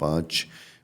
5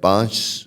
5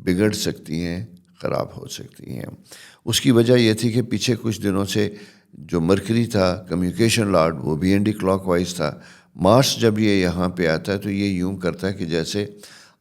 بگڑ سکتی ہیں، خراب ہو سکتی ہیں۔ اس کی وجہ یہ تھی کہ پیچھے کچھ دنوں سے جو مرکری تھا کمیونیکیشن لارڈ، وہ بھی اینٹی کلاک وائز تھا۔ مارس جب یہ یہاں پہ آتا ہے تو یہ یوں کرتا ہے کہ جیسے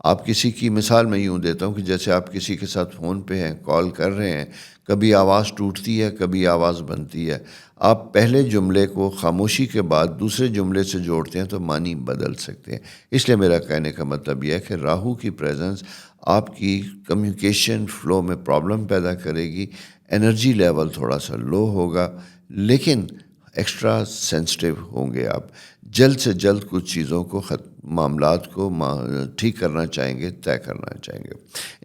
آپ کسی کی مثال میں یوں دیتا ہوں کہ جیسے آپ کسی کے ساتھ فون پہ ہیں، کال کر رہے ہیں، کبھی آواز ٹوٹتی ہے، کبھی آواز بنتی ہے۔ آپ پہلے جملے کو خاموشی کے بعد دوسرے جملے سے جوڑتے ہیں تو معنی بدل سکتے ہیں۔ اس لیے میرا کہنے کا مطلب یہ ہے کہ راہو کی پریزنس آپ کی کمیونیکیشن فلو میں پرابلم پیدا کرے گی، انرجی لیول تھوڑا سا لو ہوگا، لیکن ایکسٹرا سینسٹیو ہوں گے آپ، جلد سے جلد کچھ چیزوں کو معاملات کو ٹھیک کرنا چاہیں گے، طے کرنا چاہیں گے۔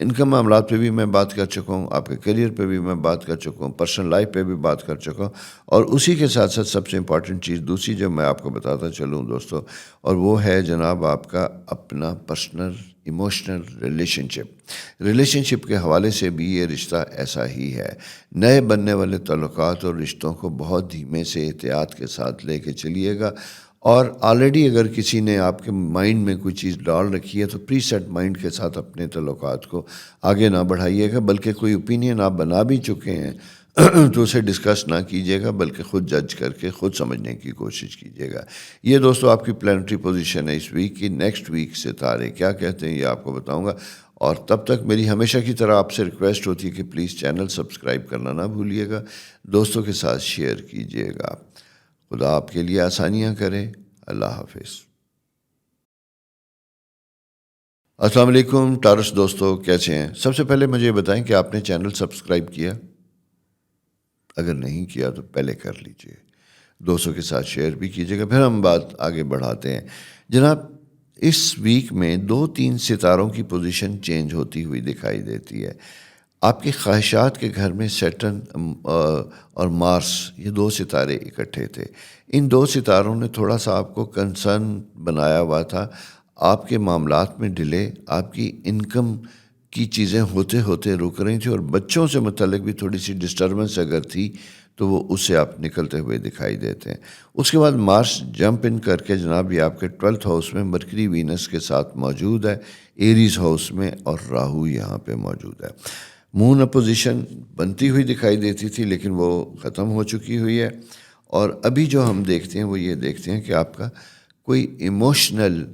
انکم معاملات پہ بھی میں بات کر چکا ہوں، آپ کے کیریئر پہ بھی میں بات کر چکا ہوں، پرسنل لائف پہ بھی بات کر چکا ہوں، اور اسی کے ساتھ ساتھ سب سے امپورٹنٹ چیز دوسری جو میں آپ کو بتاتا چلوں دوستو، اور وہ ہے جناب آپ کا اپنا پرسنل ایموشنل ریلیشن شپ کے حوالے سے بھی یہ رشتہ ایسا ہی ہے۔ نئے بننے والے تعلقات اور رشتوں کو بہت دھیمے سے احتیاط کے ساتھ لے کے چلیے گا، اور آلریڈی اگر کسی نے آپ کے مائنڈ میں کوئی چیز ڈال رکھی ہے تو پری سیٹ مائنڈ کے ساتھ اپنے تعلقات کو آگے نہ بڑھائیے گا، بلکہ کوئی اوپینین آپ بنا بھی چکے ہیں تو اسے ڈسکس نہ کیجیے گا، بلکہ خود جج کر کے خود سمجھنے کی کوشش کیجیے گا۔ یہ دوستو آپ کی پلانٹری پوزیشن ہے اس ویک کی۔ نیکسٹ ویک ستارے کیا کہتے ہیں یہ آپ کو بتاؤں گا، اور تب تک میری ہمیشہ کی طرح آپ سے ریکویسٹ ہوتی ہے کہ پلیز چینل سبسکرائب کرنا نہ بھولیے گا، دوستوں کے ساتھ شیئر کیجیے گا۔ خدا آپ کے لیے آسانیاں کرے۔ اللہ حافظ۔ السلام علیکم ٹارس دوستو، کیسے ہیں؟ سب سے پہلے مجھے یہ بتائیں کہ آپ نے چینل سبسکرائب کیا؟ اگر نہیں کیا تو پہلے کر لیجئے، دوستوں کے ساتھ شیئر بھی کیجیے گا، پھر ہم بات آگے بڑھاتے ہیں۔ جناب اس ویک میں 2-3 ستاروں کی پوزیشن چینج ہوتی ہوئی دکھائی دیتی ہے۔ آپ کے خواہشات کے گھر میں سیٹرن اور مارس، یہ 2 ستارے اکٹھے تھے۔ ان 2 ستاروں نے تھوڑا سا آپ کو کنسرن بنایا ہوا تھا، آپ کے معاملات میں ڈیلے، آپ کی انکم کی چیزیں ہوتے ہوتے رک رہی تھیں، اور بچوں سے متعلق بھی تھوڑی سی ڈسٹربنس اگر تھی تو وہ اس سے آپ نکلتے ہوئے دکھائی دیتے ہیں۔ اس کے بعد مارس جمپ ان کر کے جناب یہ آپ کے 12th ہاؤس میں مرکری وینس کے ساتھ موجود ہے، ایریز ہاؤس میں، اور راہو یہاں پہ موجود ہے۔ مون اپوزیشن بنتی ہوئی دکھائی دیتی تھی لیکن وہ ختم ہو چکی ہوئی ہے، اور ابھی جو ہم دیکھتے ہیں وہ یہ دیکھتے ہیں کہ آپ کا کوئی ایموشنل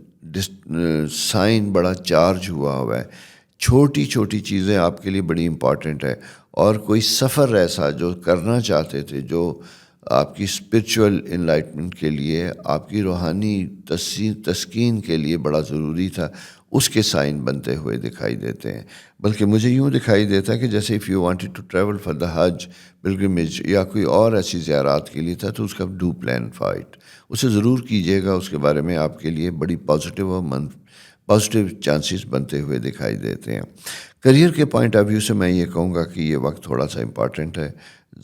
سائن بڑا چارج ہوا ہے، چھوٹی چھوٹی چیزیں آپ کے لیے بڑی امپورٹنٹ ہے، اور کوئی سفر ایسا جو کرنا چاہتے تھے، جو آپ کی اسپرچول انلائٹمنٹ کے لیے، آپ کی روحانی تسکین کے لیے بڑا ضروری تھا، اس کے سائن بنتے ہوئے دکھائی دیتے ہیں۔ بلکہ مجھے یوں دکھائی دیتا ہے کہ جیسے if you wanted to travel for the Hajj pilgrimage یا کوئی اور ایسی زیارات کے لیے تھا تو اس کا ڈو پلان فائٹ، اسے ضرور کیجیے گا، اس کے بارے میں آپ کے لیے بڑی پازیٹیو چانسز بنتے ہوئے دکھائی دیتے ہیں۔ کریئر کے پوائنٹ آف ویو سے میں یہ کہوں گا کہ یہ وقت تھوڑا سا امپورٹنٹ ہے،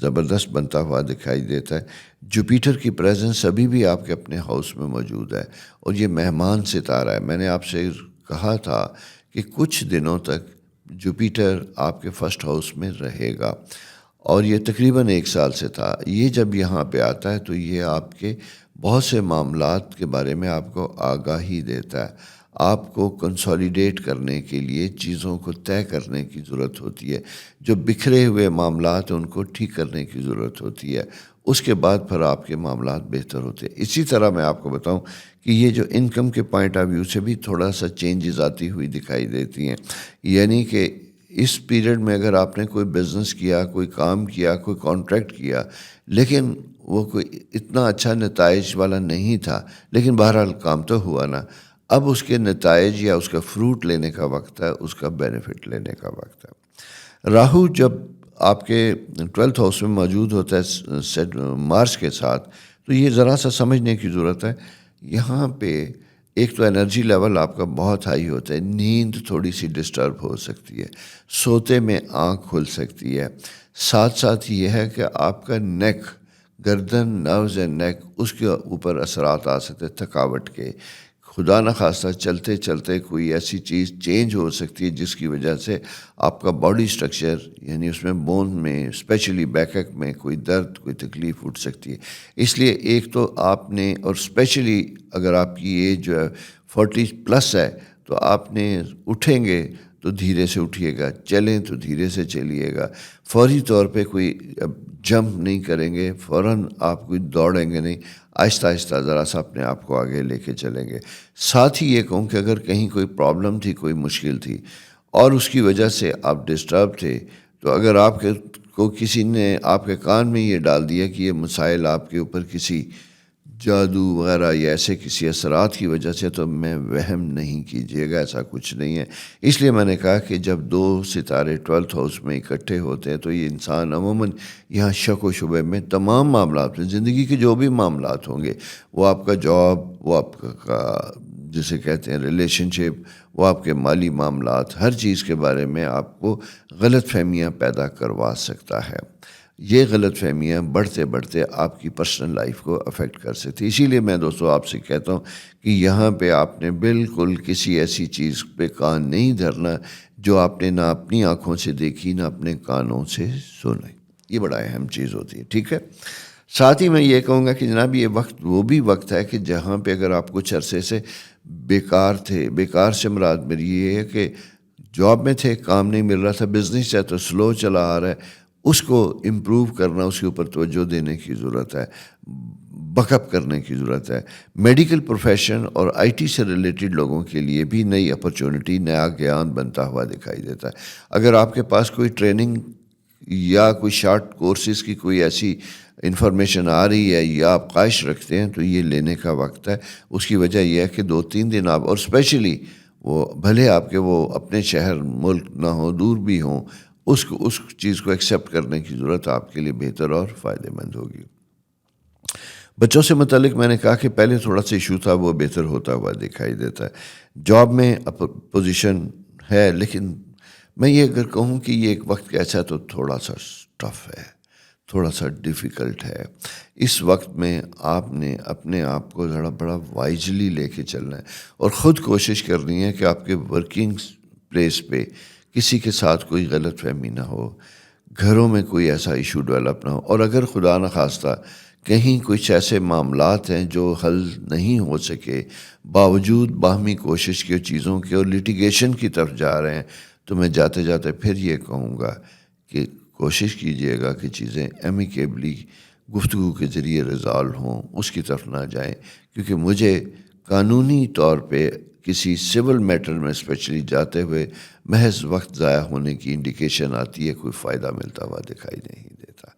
زبردست بنتا ہوا دکھائی دیتا ہے۔ جوپیٹر کی پریزنس ابھی بھی آپ کے اپنے ہاؤس میں موجود ہے، اور یہ مہمان ستارہ ہے۔ میں نے آپ سے کہا تھا کہ کچھ دنوں تک جوپیٹر آپ کے فرسٹ ہاؤس میں رہے گا، اور یہ تقریباً 1 سال سے تھا۔ یہ جب یہاں پہ آتا ہے تو یہ آپ کے بہت سے معاملات کے بارے میں آپ کو آگاہی دیتا ہے، آپ کو کنسولیڈیٹ کرنے کے لیے چیزوں کو طے کرنے کی ضرورت ہوتی ہے، جو بکھرے ہوئے معاملات ہیں ان کو ٹھیک کرنے کی ضرورت ہوتی ہے، اس کے بعد پھر آپ کے معاملات بہتر ہوتے ہیں۔ اسی طرح میں آپ کو بتاؤں کہ یہ جو انکم کے پوائنٹ آف ویو سے بھی تھوڑا سا چینجز آتی ہوئی دکھائی دیتی ہیں، یعنی کہ اس پیریڈ میں اگر آپ نے کوئی بزنس کیا، کوئی کام کیا، کوئی کانٹریکٹ کیا، لیکن وہ کوئی اتنا اچھا نتائج والا نہیں تھا، لیکن بہرحال کام تو ہوا نا، اب اس کے نتائج یا اس کا فروٹ لینے کا وقت ہے، اس کا بینیفٹ لینے کا وقت ہے۔ راہو جب آپ کے 12th ہاؤس میں موجود ہوتا ہے مارس کے ساتھ، تو یہ ذرا سا سمجھنے کی ضرورت ہے۔ یہاں پہ ایک تو انرجی لیول آپ کا بہت ہائی ہوتا ہے، نیند تھوڑی سی ڈسٹرب ہو سکتی ہے، سوتے میں آنکھ کھل سکتی ہے، ساتھ ساتھ یہ ہے کہ آپ کا نیک، گردن، نروز اینڈ نیک، اس کے اوپر اثرات آ سکتے تھکاوٹ کے۔ خدا نخواستہ چلتے چلتے کوئی ایسی چیز چینج ہو سکتی ہے جس کی وجہ سے آپ کا باڈی سٹرکچر، یعنی اس میں بون میں، اسپیشلی بیک ایک میں کوئی درد، کوئی تکلیف اٹھ سکتی ہے۔ اس لیے ایک تو آپ نے، اور اسپیشلی اگر آپ کی ایج جو ہے 40+ ہے، تو آپ نے اٹھیں گے تو دھیرے سے اٹھیے گا، چلیں تو دھیرے سے چلیے گا، فوری طور پہ کوئی جمپ نہیں کریں گے، فوراً آپ کوئی دوڑیں گے نہیں، آہستہ آہستہ ذرا سا اپنے آپ کو آگے لے کے چلیں گے۔ ساتھ ہی یہ کہوں کہ اگر کہیں کوئی پرابلم تھی، کوئی مشکل تھی اور اس کی وجہ سے آپ ڈسٹرب تھے، تو اگر آپ کو کسی نے آپ کے کان میں یہ ڈال دیا کہ یہ مسائل آپ کے اوپر کسی جادو وغیرہ یا ایسے کسی اثرات کی وجہ سے، تو میں وہم نہیں کیجیے گا، ایسا کچھ نہیں ہے۔ اس لیے میں نے کہا کہ جب 2 ستارے 12th ہاؤس میں اکٹھے ہوتے ہیں تو یہ انسان عموماً یہاں شک و شبے میں تمام معاملات میں، زندگی کے جو بھی معاملات ہوں گے، وہ آپ کا جاب، وہ آپ کا جسے کہتے ہیں ریلیشن شپ، وہ آپ کے مالی معاملات، ہر چیز کے بارے میں آپ کو غلط فہمیاں پیدا کروا سکتا ہے۔ یہ غلط فہمیاں بڑھتے بڑھتے آپ کی پرسنل لائف کو افیکٹ کر سکتی۔ اسی لیے میں دوستو آپ سے کہتا ہوں کہ یہاں پہ آپ نے بالکل کسی ایسی چیز پہ کان نہیں دھرنا جو آپ نے نہ اپنی آنکھوں سے دیکھی نہ اپنے کانوں سے سنی۔ یہ بڑا اہم چیز ہوتی ہے، ٹھیک ہے۔ ساتھ ہی میں یہ کہوں گا کہ جناب یہ وقت وہ بھی وقت ہے کہ جہاں پہ اگر آپ کچھ عرصے سے بیکار تھے، بیکار سے مراد میری یہ ہے کہ جاب میں تھے، کام نہیں مل رہا تھا، بزنس ہے تو سلو چلا آ رہا ہے، اس کو امپروو کرنا، اس کے اوپر توجہ دینے کی ضرورت ہے، بک اپ کرنے کی ضرورت ہے۔ میڈیکل پروفیشن اور آئی ٹی سے ریلیٹڈ لوگوں کے لیے بھی نئی اپرچونٹی، نیا گیان بنتا ہوا دکھائی دیتا ہے۔ اگر آپ کے پاس کوئی ٹریننگ یا کوئی شارٹ کورسز کی کوئی ایسی انفارمیشن آ رہی ہے یا آپ خواہش رکھتے ہیں تو یہ لینے کا وقت ہے۔ اس کی وجہ یہ ہے کہ 2-3 دن آپ، اور اسپیشلی وہ بھلے آپ کے وہ اپنے شہر ملک نہ ہوں، دور بھی ہوں، اس چیز کو ایکسیپٹ کرنے کی ضرورت آپ کے لیے بہتر اور فائدہ مند ہوگی۔ بچوں سے متعلق میں نے کہا کہ پہلے تھوڑا سا ایشو تھا، وہ بہتر ہوتا ہوا دکھائی دیتا ہے۔ جاب میں پوزیشن ہے، لیکن میں یہ اگر کہوں کہ یہ ایک وقت کیسا ہے تو تھوڑا سا ٹف ہے، تھوڑا سا ڈیفیکلٹ ہے۔ اس وقت میں آپ نے اپنے آپ کو ذرا بڑا وائزلی لے کے چلنا ہے اور خود کوشش کرنی ہے کہ آپ کے ورکنگ پلیس پہ کسی کے ساتھ کوئی غلط فہمی نہ ہو، گھروں میں کوئی ایسا ایشو ڈیولپ نہ ہو، اور اگر خدا نخواستہ کہیں کچھ ایسے معاملات ہیں جو حل نہیں ہو سکے، باوجود باہمی کوشش کے چیزوں کے اور لیٹیگیشن کی طرف جا رہے ہیں، تو میں جاتے جاتے پھر یہ کہوں گا کہ کوشش کیجئے گا کہ چیزیں ایمیکیبلی گفتگو کے ذریعے ریزالو ہوں، اس کی طرف نہ جائیں، کیونکہ مجھے قانونی طور پہ کسی سول میٹر میں اسپیشلی جاتے ہوئے محض وقت ضائع ہونے کی انڈیکیشن آتی ہے، کوئی فائدہ ملتا ہوا دکھائی نہیں دیتا۔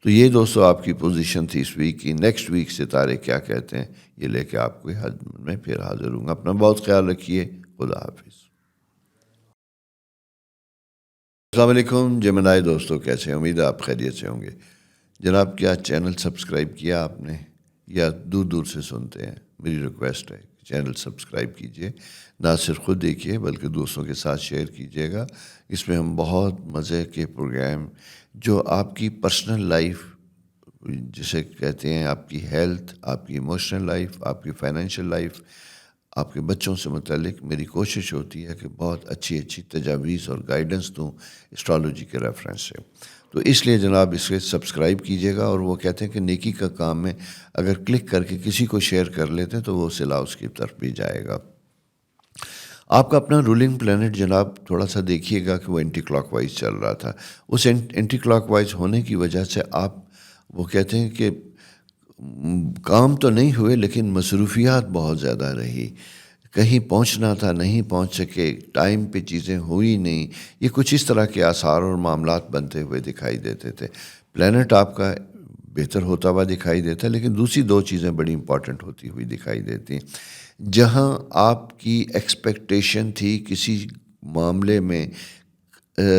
تو یہ دوستو آپ کی پوزیشن تھی اس ویک کی۔ نیکسٹ ویک ستارے کیا کہتے ہیں یہ لے کے آپ کو میں پھر حاضر ہوں گا۔ اپنا بہت خیال رکھیے، خدا حافظ۔ السلام علیکم جیمنائی دوستو، کیسے ہیں؟ امید ہے آپ خیریت سے ہوں گے۔ جناب کیا چینل سبسکرائب کیا آپ نے یا دور دور سے سنتے ہیں؟ میری ریکویسٹ ہے کہ چینل سبسکرائب کیجئے، نہ صرف خود دیکھیے بلکہ دوستوں کے ساتھ شیئر کیجئے گا۔ اس میں ہم بہت مزے کے پروگرام جو آپ کی پرسنل لائف، جسے کہتے ہیں آپ کی ہیلتھ، آپ کی ایموشنل لائف، آپ کی فائنینشیل لائف، آپ کے بچوں سے متعلق میری کوشش ہوتی ہے کہ بہت اچھی اچھی تجاویز اور گائیڈنس دوں اسٹرالوجی کے ریفرنس سے۔ تو اس لیے جناب اس کے سبسکرائب کیجئے گا، اور وہ کہتے ہیں کہ نیکی کا کام میں اگر کلک کر کے کسی کو شیئر کر لیتے ہیں تو وہ صلہ اس کی طرف بھی جائے گا۔ آپ کا اپنا رولنگ پلانٹ جناب تھوڑا سا دیکھیے گا کہ وہ اینٹی کلاک وائز چل رہا تھا۔ اس اینٹی کلاک وائز ہونے کی وجہ سے آپ، وہ کہتے ہیں کہ کام تو نہیں ہوئے لیکن مصروفیات بہت زیادہ رہی، کہیں پہنچنا تھا نہیں پہنچ سکے، ٹائم پہ چیزیں ہوئی نہیں، یہ کچھ اس طرح کے آثار اور معاملات بنتے ہوئے دکھائی دیتے تھے۔ پلانٹ آپ کا بہتر ہوتا ہوا دکھائی دیتا ہے، لیکن دوسری 2 چیزیں بڑی امپورٹنٹ ہوتی ہوئی دکھائی دیتی ہیں۔ جہاں آپ کی ایکسپیکٹیشن تھی کسی معاملے میں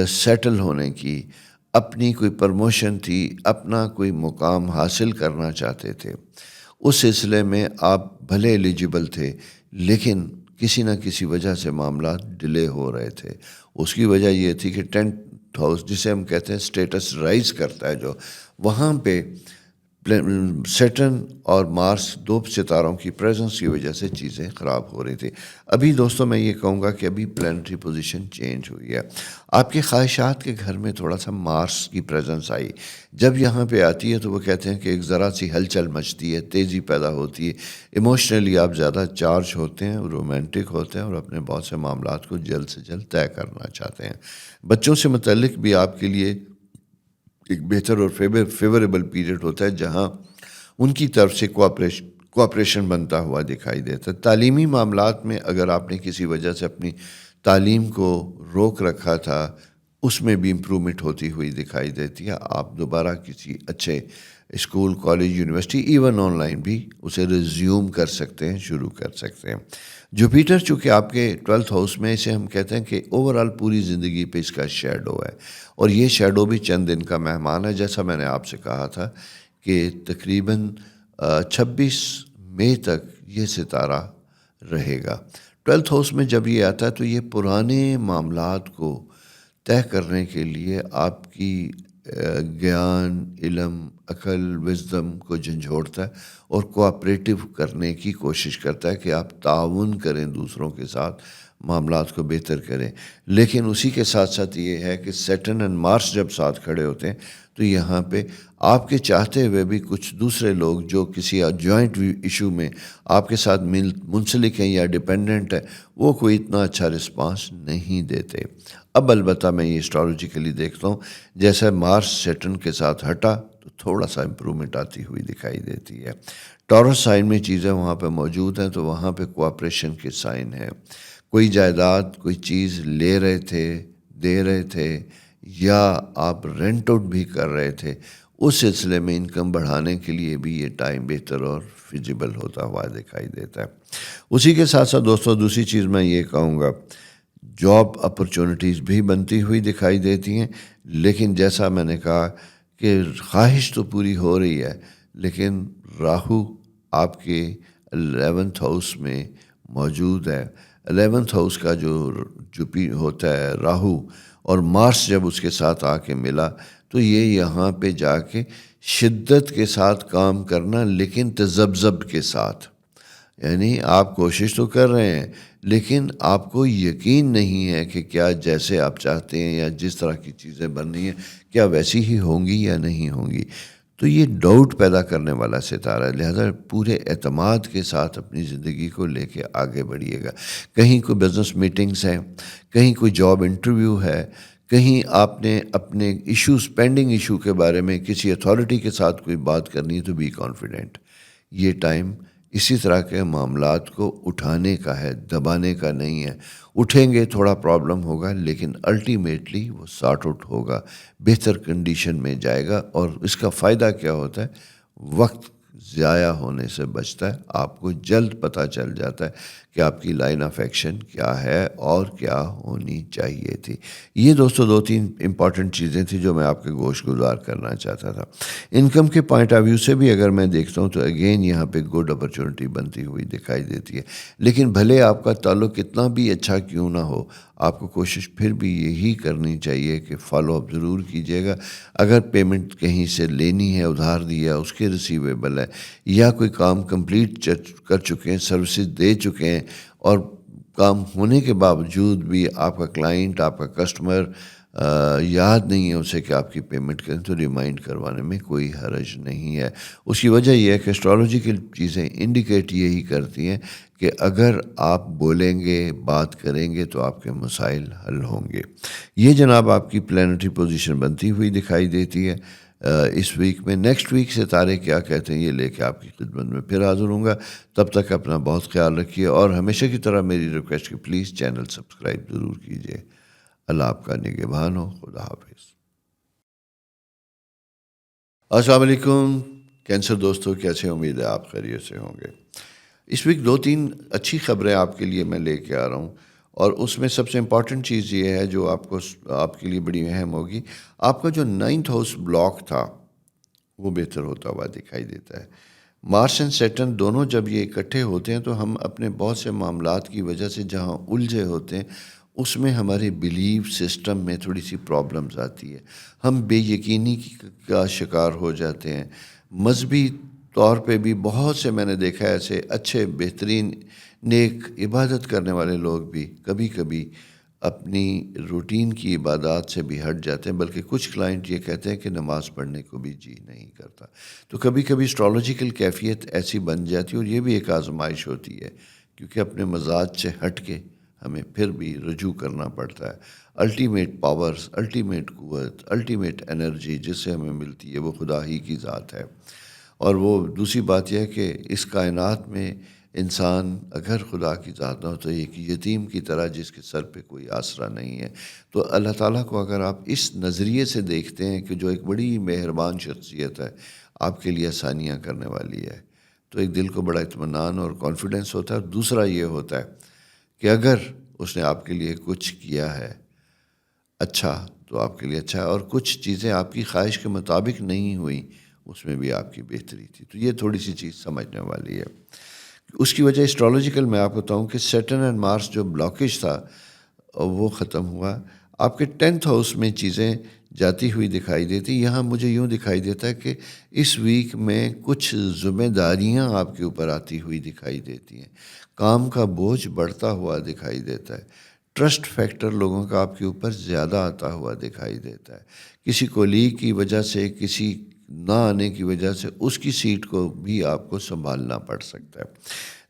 سیٹل ہونے کی، اپنی کوئی پرموشن تھی، اپنا کوئی مقام حاصل کرنا چاہتے تھے، اس سلسلے میں آپ بھلے ایلیجیبل تھے لیکن کسی نہ کسی وجہ سے معاملات ڈیلے ہو رہے تھے۔ اس کی وجہ یہ تھی کہ 10th ہاؤس جسے ہم کہتے ہیں اسٹیٹس رائز کرتا ہے، جو وہاں پہ سیٹرن اور مارس دو ستاروں کی پریزنس کی وجہ سے چیزیں خراب ہو رہی تھی. ابھی دوستوں میں یہ کہوں گا کہ ابھی پلانٹری پوزیشن چینج ہوئی ہے. آپ کے خواہشات کے گھر میں تھوڑا سا مارس کی پریزنس آئی. جب یہاں پہ آتی ہے تو وہ کہتے ہیں کہ ایک ذرا سی ہلچل مچتی ہے، تیزی پیدا ہوتی ہے، ایموشنلی آپ زیادہ چارج ہوتے ہیں، رومانٹک ہوتے ہیں اور اپنے بہت سے معاملات کو جلد سے جلد طے کرنا چاہتے ہیں. بچوں سے متعلق بھی آپ کے لیے ایک بہتر اور فیوریبل پیریڈ ہوتا ہے جہاں ان کی طرف سے کوآپریشن بنتا ہوا دکھائی دیتا ہے. تعلیمی معاملات میں اگر آپ نے کسی وجہ سے اپنی تعلیم کو روک رکھا تھا، اس میں بھی امپرومنٹ ہوتی ہوئی دکھائی دیتی ہے. آپ دوبارہ کسی اچھے school, college, university, even on line بھی اسے ریزیوم کر سکتے ہیں، شروع کر سکتے ہیں. جوپیٹر چونکہ آپ کے 12th ہاؤس میں، اسے ہم کہتے ہیں کہ اوور آل پوری زندگی پہ اس کا شیڈو ہے، اور یہ شیڈو بھی چند دن کا مہمان ہے. جیسا میں نے آپ سے کہا تھا کہ تقریباً 26 مئی تک یہ ستارہ رہے گا. 12th ہاؤس میں جب یہ آتا ہے تو یہ پرانے معاملات کو طے کرنے کے لیے آپ کی گیان، علم، عقل، وزڈم کو جھنجھوڑتا ہے اور کوآپریٹو کرنے کی کوشش کرتا ہے کہ آپ تعاون کریں، دوسروں کے ساتھ معاملات کو بہتر کریں. لیکن اسی کے ساتھ ساتھ یہ ہے کہ سیٹرن اینڈ مارس جب ساتھ کھڑے ہوتے ہیں تو یہاں پہ آپ کے چاہتے ہوئے بھی کچھ دوسرے لوگ جو کسی جوائنٹ ایشو میں آپ کے ساتھ منسلک ہیں یا ڈپینڈنٹ ہے، وہ کوئی اتنا اچھا رسپانس نہیں دیتے. اب البتہ میں یہ اسٹرالوجیکلی دیکھتا ہوں، جیسا مارس سیٹرن کے ساتھ ہٹا تو تھوڑا سا امپرومنٹ آتی ہوئی دکھائی دیتی ہے. ٹورس سائن میں چیزیں وہاں پہ موجود ہیں تو وہاں پہ کوآپریشن کے سائن ہیں. کوئی جائیداد، کوئی چیز لے رہے تھے، دے رہے تھے، یا آپ رینٹ آؤٹ بھی کر رہے تھے، اس سلسلے میں انکم بڑھانے کے لیے بھی یہ ٹائم بہتر اور فیزیبل ہوتا ہوا دکھائی دیتا ہے. اسی کے ساتھ ساتھ دوستوں دوسری چیز میں یہ کہوں گا، جاب اپرچونٹیز بھی بنتی ہوئی دکھائی دیتی ہیں. لیکن جیسا میں نے کہا کہ خواہش تو پوری ہو رہی ہے، لیکن راہو آپ کے 11th ہاؤس میں موجود ہے. 11th ہاؤس کا جو ہوتا ہے راہو، اور مارس جب اس کے ساتھ آ کے ملا تو یہ یہاں پہ جا کے شدت کے ساتھ کام کرنا، لیکن تذبذب کے ساتھ. یعنی آپ کوشش تو کر رہے ہیں لیکن آپ کو یقین نہیں ہے کہ کیا جیسے آپ چاہتے ہیں یا جس طرح کی چیزیں بن رہی ہیں کیا ویسی ہی ہوں گی یا نہیں ہوں گی. تو یہ ڈاؤٹ پیدا کرنے والا ستارہ ہے. لہذا پورے اعتماد کے ساتھ اپنی زندگی کو لے کے آگے بڑھیے گا. کہیں کوئی بزنس میٹنگز ہیں، کہیں کوئی جاب انٹرویو ہے، کہیں آپ نے اپنے ایشوز، پینڈنگ ایشو کے بارے میں کسی اتھارٹی کے ساتھ کوئی بات کرنی ہے تو بی کانفیڈنٹ. یہ ٹائم اسی طرح کے معاملات کو اٹھانے کا ہے، دبانے کا نہیں ہے. اٹھیں گے تھوڑا پرابلم ہوگا لیکن الٹیمیٹلی وہ سارٹ آؤٹ ہوگا، بہتر کنڈیشن میں جائے گا. اور اس کا فائدہ کیا ہوتا ہے؟ وقت ضائع ہونے سے بچتا ہے. آپ کو جلد پتہ چل جاتا ہے کہ آپ کی لائن آف ایکشن کیا ہے اور کیا ہونی چاہیے تھی. یہ دوستو 2-3 امپورٹنٹ چیزیں تھیں جو میں آپ کے گوش گزار کرنا چاہتا تھا. انکم کے پوائنٹ آف ویو سے بھی اگر میں دیکھتا ہوں تو اگین یہاں پہ گڈ اپرچونٹی بنتی ہوئی دکھائی دیتی ہے. لیکن بھلے آپ کا تعلق کتنا بھی اچھا کیوں نہ ہو، آپ کو کوشش پھر بھی یہی کرنی چاہیے کہ فالو اپ ضرور کیجیے گا. اگر پیمنٹ کہیں سے لینی ہے، ادھار دیا، اس کے ریسیویبل ہے، یا کوئی کام کمپلیٹ کر چکے ہیں، سروسز دے چکے ہیں، اور کام ہونے کے باوجود بھی آپ کا کلائنٹ، آپ کا کسٹمر یاد نہیں ہے اسے کہ آپ کی پیمنٹ کریں، تو ریمائنڈ کروانے میں کوئی حرج نہیں ہے. اس کی وجہ یہ ہے کہ اسٹرالوجیکل چیزیں انڈیکیٹ یہی کرتی ہیں کہ اگر آپ بولیں گے، بات کریں گے تو آپ کے مسائل حل ہوں گے. یہ جناب آپ کی پلانٹری پوزیشن بنتی ہوئی دکھائی دیتی ہے اس ویک میں. نیکسٹ ویک ستارے کیا کہتے ہیں یہ لے کے آپ کی خدمت میں پھر حاضر ہوں گا. تب تک اپنا بہت خیال رکھیے، اور ہمیشہ کی طرح میری ریکویسٹ کہ پلیز چینل سبسکرائب ضرور کیجیے. اللہ آپ کا نگہبان ہو. خدا حافظ. السلام علیکم کینسر دوستوں، کیسے؟ امید ہے آپ خیریت سے ہوں گے. اس ویک 2-3 اچھی خبریں آپ کے لیے میں لے کے آ رہا ہوں، اور اس میں سب سے امپورٹنٹ چیز یہ ہے جو آپ کے لیے بڑی اہم ہوگی. آپ کا جو 9th ہاؤس بلاک تھا وہ بہتر ہوتا ہوا دکھائی دیتا ہے. مارس اینڈ سیٹرن دونوں جب یہ اکٹھے ہوتے ہیں تو ہم اپنے بہت سے معاملات کی وجہ سے جہاں الجھے ہوتے ہیں اس میں ہمارے بیلیف سسٹم میں تھوڑی سی پرابلمز آتی ہے. ہم بے یقینی کا شکار ہو جاتے ہیں. مذہبی طور پہ بھی بہت سے میں نے دیکھا ہے ایسے اچھے بہترین نیک عبادت کرنے والے لوگ بھی کبھی کبھی اپنی روٹین کی عبادات سے بھی ہٹ جاتے ہیں، بلکہ کچھ کلائنٹ یہ کہتے ہیں کہ نماز پڑھنے کو بھی جی نہیں کرتا۔ تو کبھی کبھی اسٹرالوجیکل کیفیت ایسی بن جاتی ہے، اور یہ بھی ایک آزمائش ہوتی ہے، کیونکہ اپنے مزاج سے ہٹ کے ہمیں پھر بھی رجوع کرنا پڑتا ہے۔ الٹیمیٹ پاورز، الٹیمیٹ قوت، الٹیمیٹ انرجی جس سے ہمیں ملتی ہے وہ خدا ہی کی ذات ہے۔ اور وہ دوسری بات یہ ہے کہ اس کائنات میں انسان اگر خدا کی ذات نہ ہو تو ایک یتیم کی طرح جس کے سر پہ کوئی آسرا نہیں ہے۔ تو اللہ تعالیٰ کو اگر آپ اس نظریے سے دیکھتے ہیں کہ جو ایک بڑی مہربان شخصیت ہے، آپ کے لیے آسانیاں کرنے والی ہے، تو ایک دل کو بڑا اطمینان اور کانفیڈنس ہوتا ہے۔ اور دوسرا یہ ہوتا ہے کہ اگر اس نے آپ کے لیے کچھ کیا ہے اچھا تو آپ کے لیے اچھا ہے، اور کچھ چیزیں آپ کی خواہش کے مطابق نہیں ہوئیں اس میں بھی آپ کی بہتری تھی۔ تو یہ تھوڑی سی چیز سمجھنے والی ہے۔ اس کی وجہ اسٹرالوجیکل میں آپ کو بتاؤں کہ سیٹرن اینڈ مارس جو بلاکیج تھا وہ ختم ہوا۔ آپ کے 10th ہاؤس میں چیزیں جاتی ہوئی دکھائی دیتی۔ یہاں مجھے یوں دکھائی دیتا ہے کہ اس ویک میں کچھ ذمہ داریاں آپ کے اوپر آتی ہوئی دکھائی دیتی ہیں، کام کا بوجھ بڑھتا ہوا دکھائی دیتا ہے، ٹرسٹ فیکٹر لوگوں کا آپ کے اوپر زیادہ آتا ہوا دکھائی دیتا ہے، کسی کولیگ کی وجہ سے، کسی نہ آنے کی وجہ سے اس کی سیٹ کو بھی آپ کو سنبھالنا پڑ سکتا ہے۔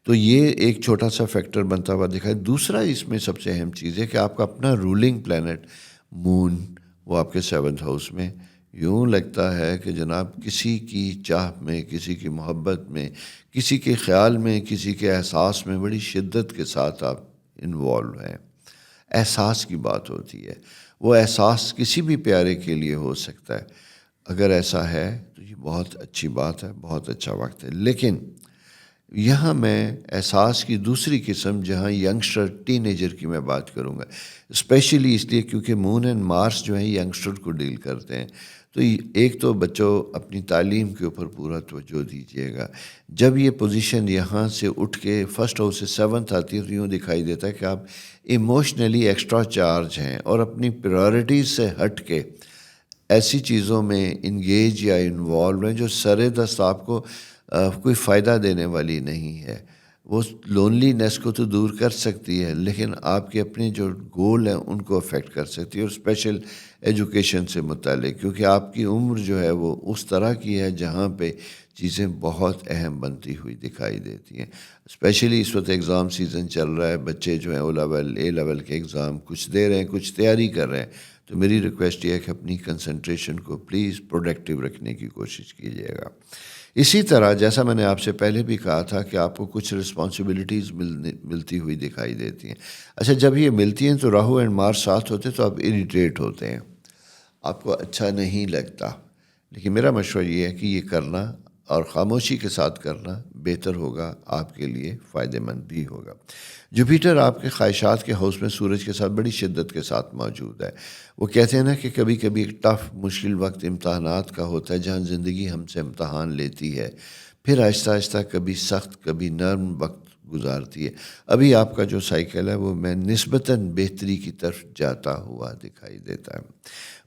تو یہ ایک چھوٹا سا فیکٹر بنتا ہوا دکھا ہے۔ دوسرا اس میں سب سے اہم چیز ہے کہ آپ کا اپنا رولنگ پلینٹ مون وہ آپ کے 7th ہاؤس میں، یوں لگتا ہے کہ جناب کسی کی چاہ میں، کسی کی محبت میں، کسی کے خیال میں، کسی کے احساس میں بڑی شدت کے ساتھ آپ انوالو ہیں۔ احساس کی بات ہوتی ہے، وہ احساس کسی بھی پیارے کے لیے ہو سکتا ہے۔ اگر ایسا ہے تو یہ بہت اچھی بات ہے، بہت اچھا وقت ہے۔ لیکن یہاں میں احساس کی دوسری قسم، جہاں ینگسٹر ٹین ایجر کی میں بات کروں گا، اسپیشلی اس لیے کیونکہ مون اینڈ مارس جو ہیں ینگسٹر کو ڈیل کرتے ہیں۔ تو ایک تو بچوں اپنی تعلیم کے اوپر پورا توجہ دیجیے گا۔ جب یہ پوزیشن یہاں سے اٹھ کے 1st ہاؤس سے 7th آتی ہے تو یوں دکھائی دیتا ہے کہ آپ ایموشنلی ایکسٹرا چارج ہیں، اور اپنی پرائرٹیز سے ہٹ کے ایسی چیزوں میں انگیج یا انوالو ہیں جو سر دست آپ کو کوئی فائدہ دینے والی نہیں ہے۔ وہ لونلی نیس کو تو دور کر سکتی ہے، لیکن آپ کے اپنے جو گول ہیں ان کو افیکٹ کر سکتی ہے، اور اسپیشل ایجوکیشن سے متعلق، کیونکہ آپ کی عمر جو ہے وہ اس طرح کی ہے جہاں پہ چیزیں بہت اہم بنتی ہوئی دکھائی دیتی ہیں۔ اسپیشلی اس وقت ایگزام سیزن چل رہا ہے، بچے جو ہیں او لیول، اے لیول کے ایگزام کچھ دے رہے ہیں، کچھ تیاری کر رہے ہیں۔ تو میری ریکویسٹ یہ ہے کہ اپنی کنسنٹریشن کو پلیز پروڈکٹیو رکھنے کی کوشش کیجیے گا۔ اسی طرح جیسا میں نے آپ سے پہلے بھی کہا تھا کہ آپ کو کچھ رسپانسبلٹیز ملتی ہوئی دکھائی دیتی ہیں۔ اچھا، جب یہ ملتی ہیں تو راہو اینڈ مارس ساتھ ہوتے تو آپ اریٹیٹ ہوتے ہیں، آپ کو اچھا نہیں لگتا۔ لیکن میرا مشورہ یہ ہے کہ یہ کرنا اور خاموشی کے ساتھ کرنا بہتر ہوگا، آپ کے لیے فائدہ مند بھی ہوگا۔ جوپیٹر آپ کے خواہشات کے ہاؤس میں سورج کے ساتھ بڑی شدت کے ساتھ موجود ہے۔ وہ کہتے ہیں نا کہ کبھی کبھی ایک ٹف مشکل وقت امتحانات کا ہوتا ہے، جہاں زندگی ہم سے امتحان لیتی ہے، پھر آہستہ آہستہ کبھی سخت کبھی نرم وقت گزارتی ہے۔ ابھی آپ کا جو سائیکل ہے وہ میں نسبتاً بہتری کی طرف جاتا ہوا دکھائی دیتا ہے۔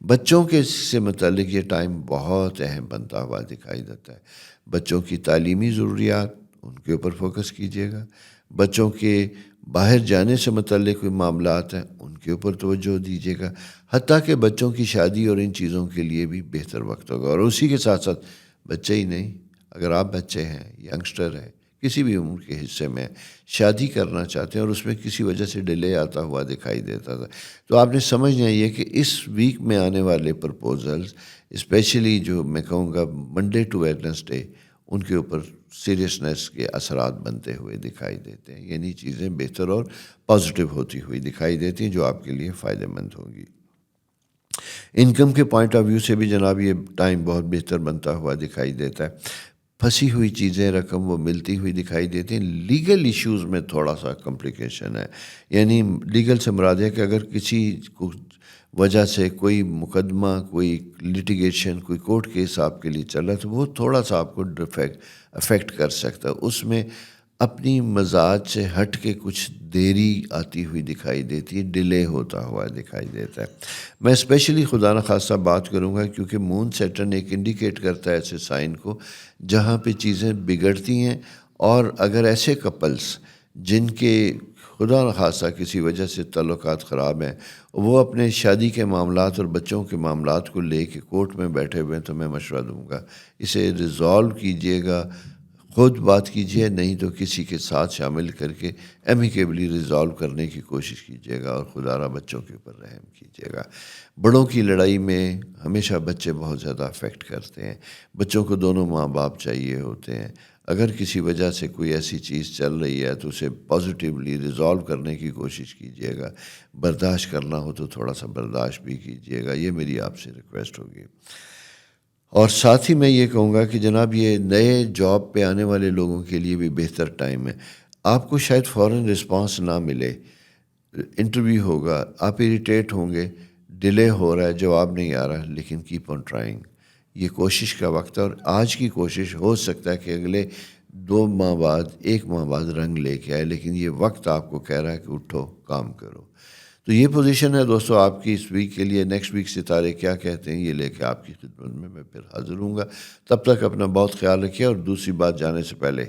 بچوں کے سے متعلق یہ ٹائم بہت اہم بنتا ہوا دکھائی دیتا ہے۔ بچوں کی تعلیمی ضروریات، ان کے اوپر فوکس کیجیے گا۔ بچوں کے باہر جانے سے متعلق کوئی معاملات ہیں ان کے اوپر توجہ دیجیے گا، حتیٰ کہ بچوں کی شادی اور ان چیزوں کے لیے بھی بہتر وقت ہوگا۔ اور اسی کے ساتھ ساتھ بچے ہی نہیں، اگر آپ بچے ہیں، ینگسٹر ہیں، کسی بھی عمر کے حصے میں شادی کرنا چاہتے ہیں اور اس میں کسی وجہ سے ڈیلے آتا ہوا دکھائی دیتا تھا، تو آپ نے سمجھنا یہ کہ اس ویک میں آنے والے پرپوزلز، اسپیشلی جو میں کہوں گا منڈے ٹو ویڈنسڈے، ان کے اوپر سیریسنس کے اثرات بنتے ہوئے دکھائی دیتے ہیں، یعنی چیزیں بہتر اور پازیٹیو ہوتی ہوئی دکھائی دیتی ہیں جو آپ کے لیے فائدہ مند ہوگی۔ انکم کے پوائنٹ آف ویو سے بھی جناب یہ ٹائم بہت بہتر بنتا ہوا دکھائی دیتا ہے۔ پھنسی ہوئی چیزیں رقم وہ ملتی ہوئی دکھائی دیتی ہیں۔ لیگل ایشوز میں تھوڑا سا کمپلیکیشن ہے، یعنی لیگل سے مراد ہے کہ اگر کسی کو وجہ سے کوئی مقدمہ، کوئی لٹیگیشن، کوئی کورٹ کیس آپ کے لیے چل رہا ہے تو وہ تھوڑا سا آپ کو افیکٹ کر سکتا ہے۔ اس میں اپنی مزاج سے ہٹ کے کچھ دیری آتی ہوئی دکھائی دیتی ہے، ڈیلے ہوتا ہوا دکھائی دیتا ہے۔ میں اسپیشلی خدا نخواستہ بات کروں گا کیونکہ مون سیٹرن ایک انڈیکیٹ کرتا ہے ایسے سائن کو جہاں پہ چیزیں بگڑتی ہیں، اور اگر ایسے کپلس جن کے خدا نخواستہ کسی وجہ سے تعلقات خراب ہیں، وہ اپنے شادی کے معاملات اور بچوں کے معاملات کو لے کے کورٹ میں بیٹھے ہوئے ہیں، تو میں مشورہ دوں گا اسے ریزالو کیجئے گا، خود بات کیجئے، نہیں تو کسی کے ساتھ شامل کر کے ایمیکیبلی ریزالو کرنے کی کوشش کیجئے گا، اور خدا را بچوں کے اوپر رحم کیجئے گا۔ بڑوں کی لڑائی میں ہمیشہ بچے بہت زیادہ افیکٹ کرتے ہیں، بچوں کو دونوں ماں باپ چاہیے ہوتے ہیں۔ اگر کسی وجہ سے کوئی ایسی چیز چل رہی ہے تو اسے پازیٹیولی ریزالو کرنے کی کوشش کیجئے گا، برداشت کرنا ہو تو تھوڑا سا برداشت بھی کیجئے گا، یہ میری آپ سے ریکویسٹ ہوگی۔ اور ساتھ ہی میں یہ کہوں گا کہ جناب یہ نئے جاب پہ آنے والے لوگوں کے لیے بھی بہتر ٹائم ہے۔ آپ کو شاید فوراً رسپانس نہ ملے، انٹرویو ہوگا، آپ اریٹیٹ ہوں گے، ڈیلے ہو رہا ہے، جواب نہیں آ رہا، لیکن کیپ آن ٹرائنگ، یہ کوشش کا وقت ہے، اور آج کی کوشش ہو سکتا ہے کہ اگلے 2 ماہ بعد 1 ماہ بعد رنگ لے کے آئے، لیکن یہ وقت آپ کو کہہ رہا ہے کہ اٹھو کام کرو۔ تو یہ پوزیشن ہے دوستو آپ کی اس ویک کے لیے۔ نیکسٹ ویک ستارے کیا کہتے ہیں یہ لے کے آپ کی خدمت میں پھر حاضر ہوں گا۔ تب تک اپنا بہت خیال رکھیے، اور دوسری بات جانے سے پہلے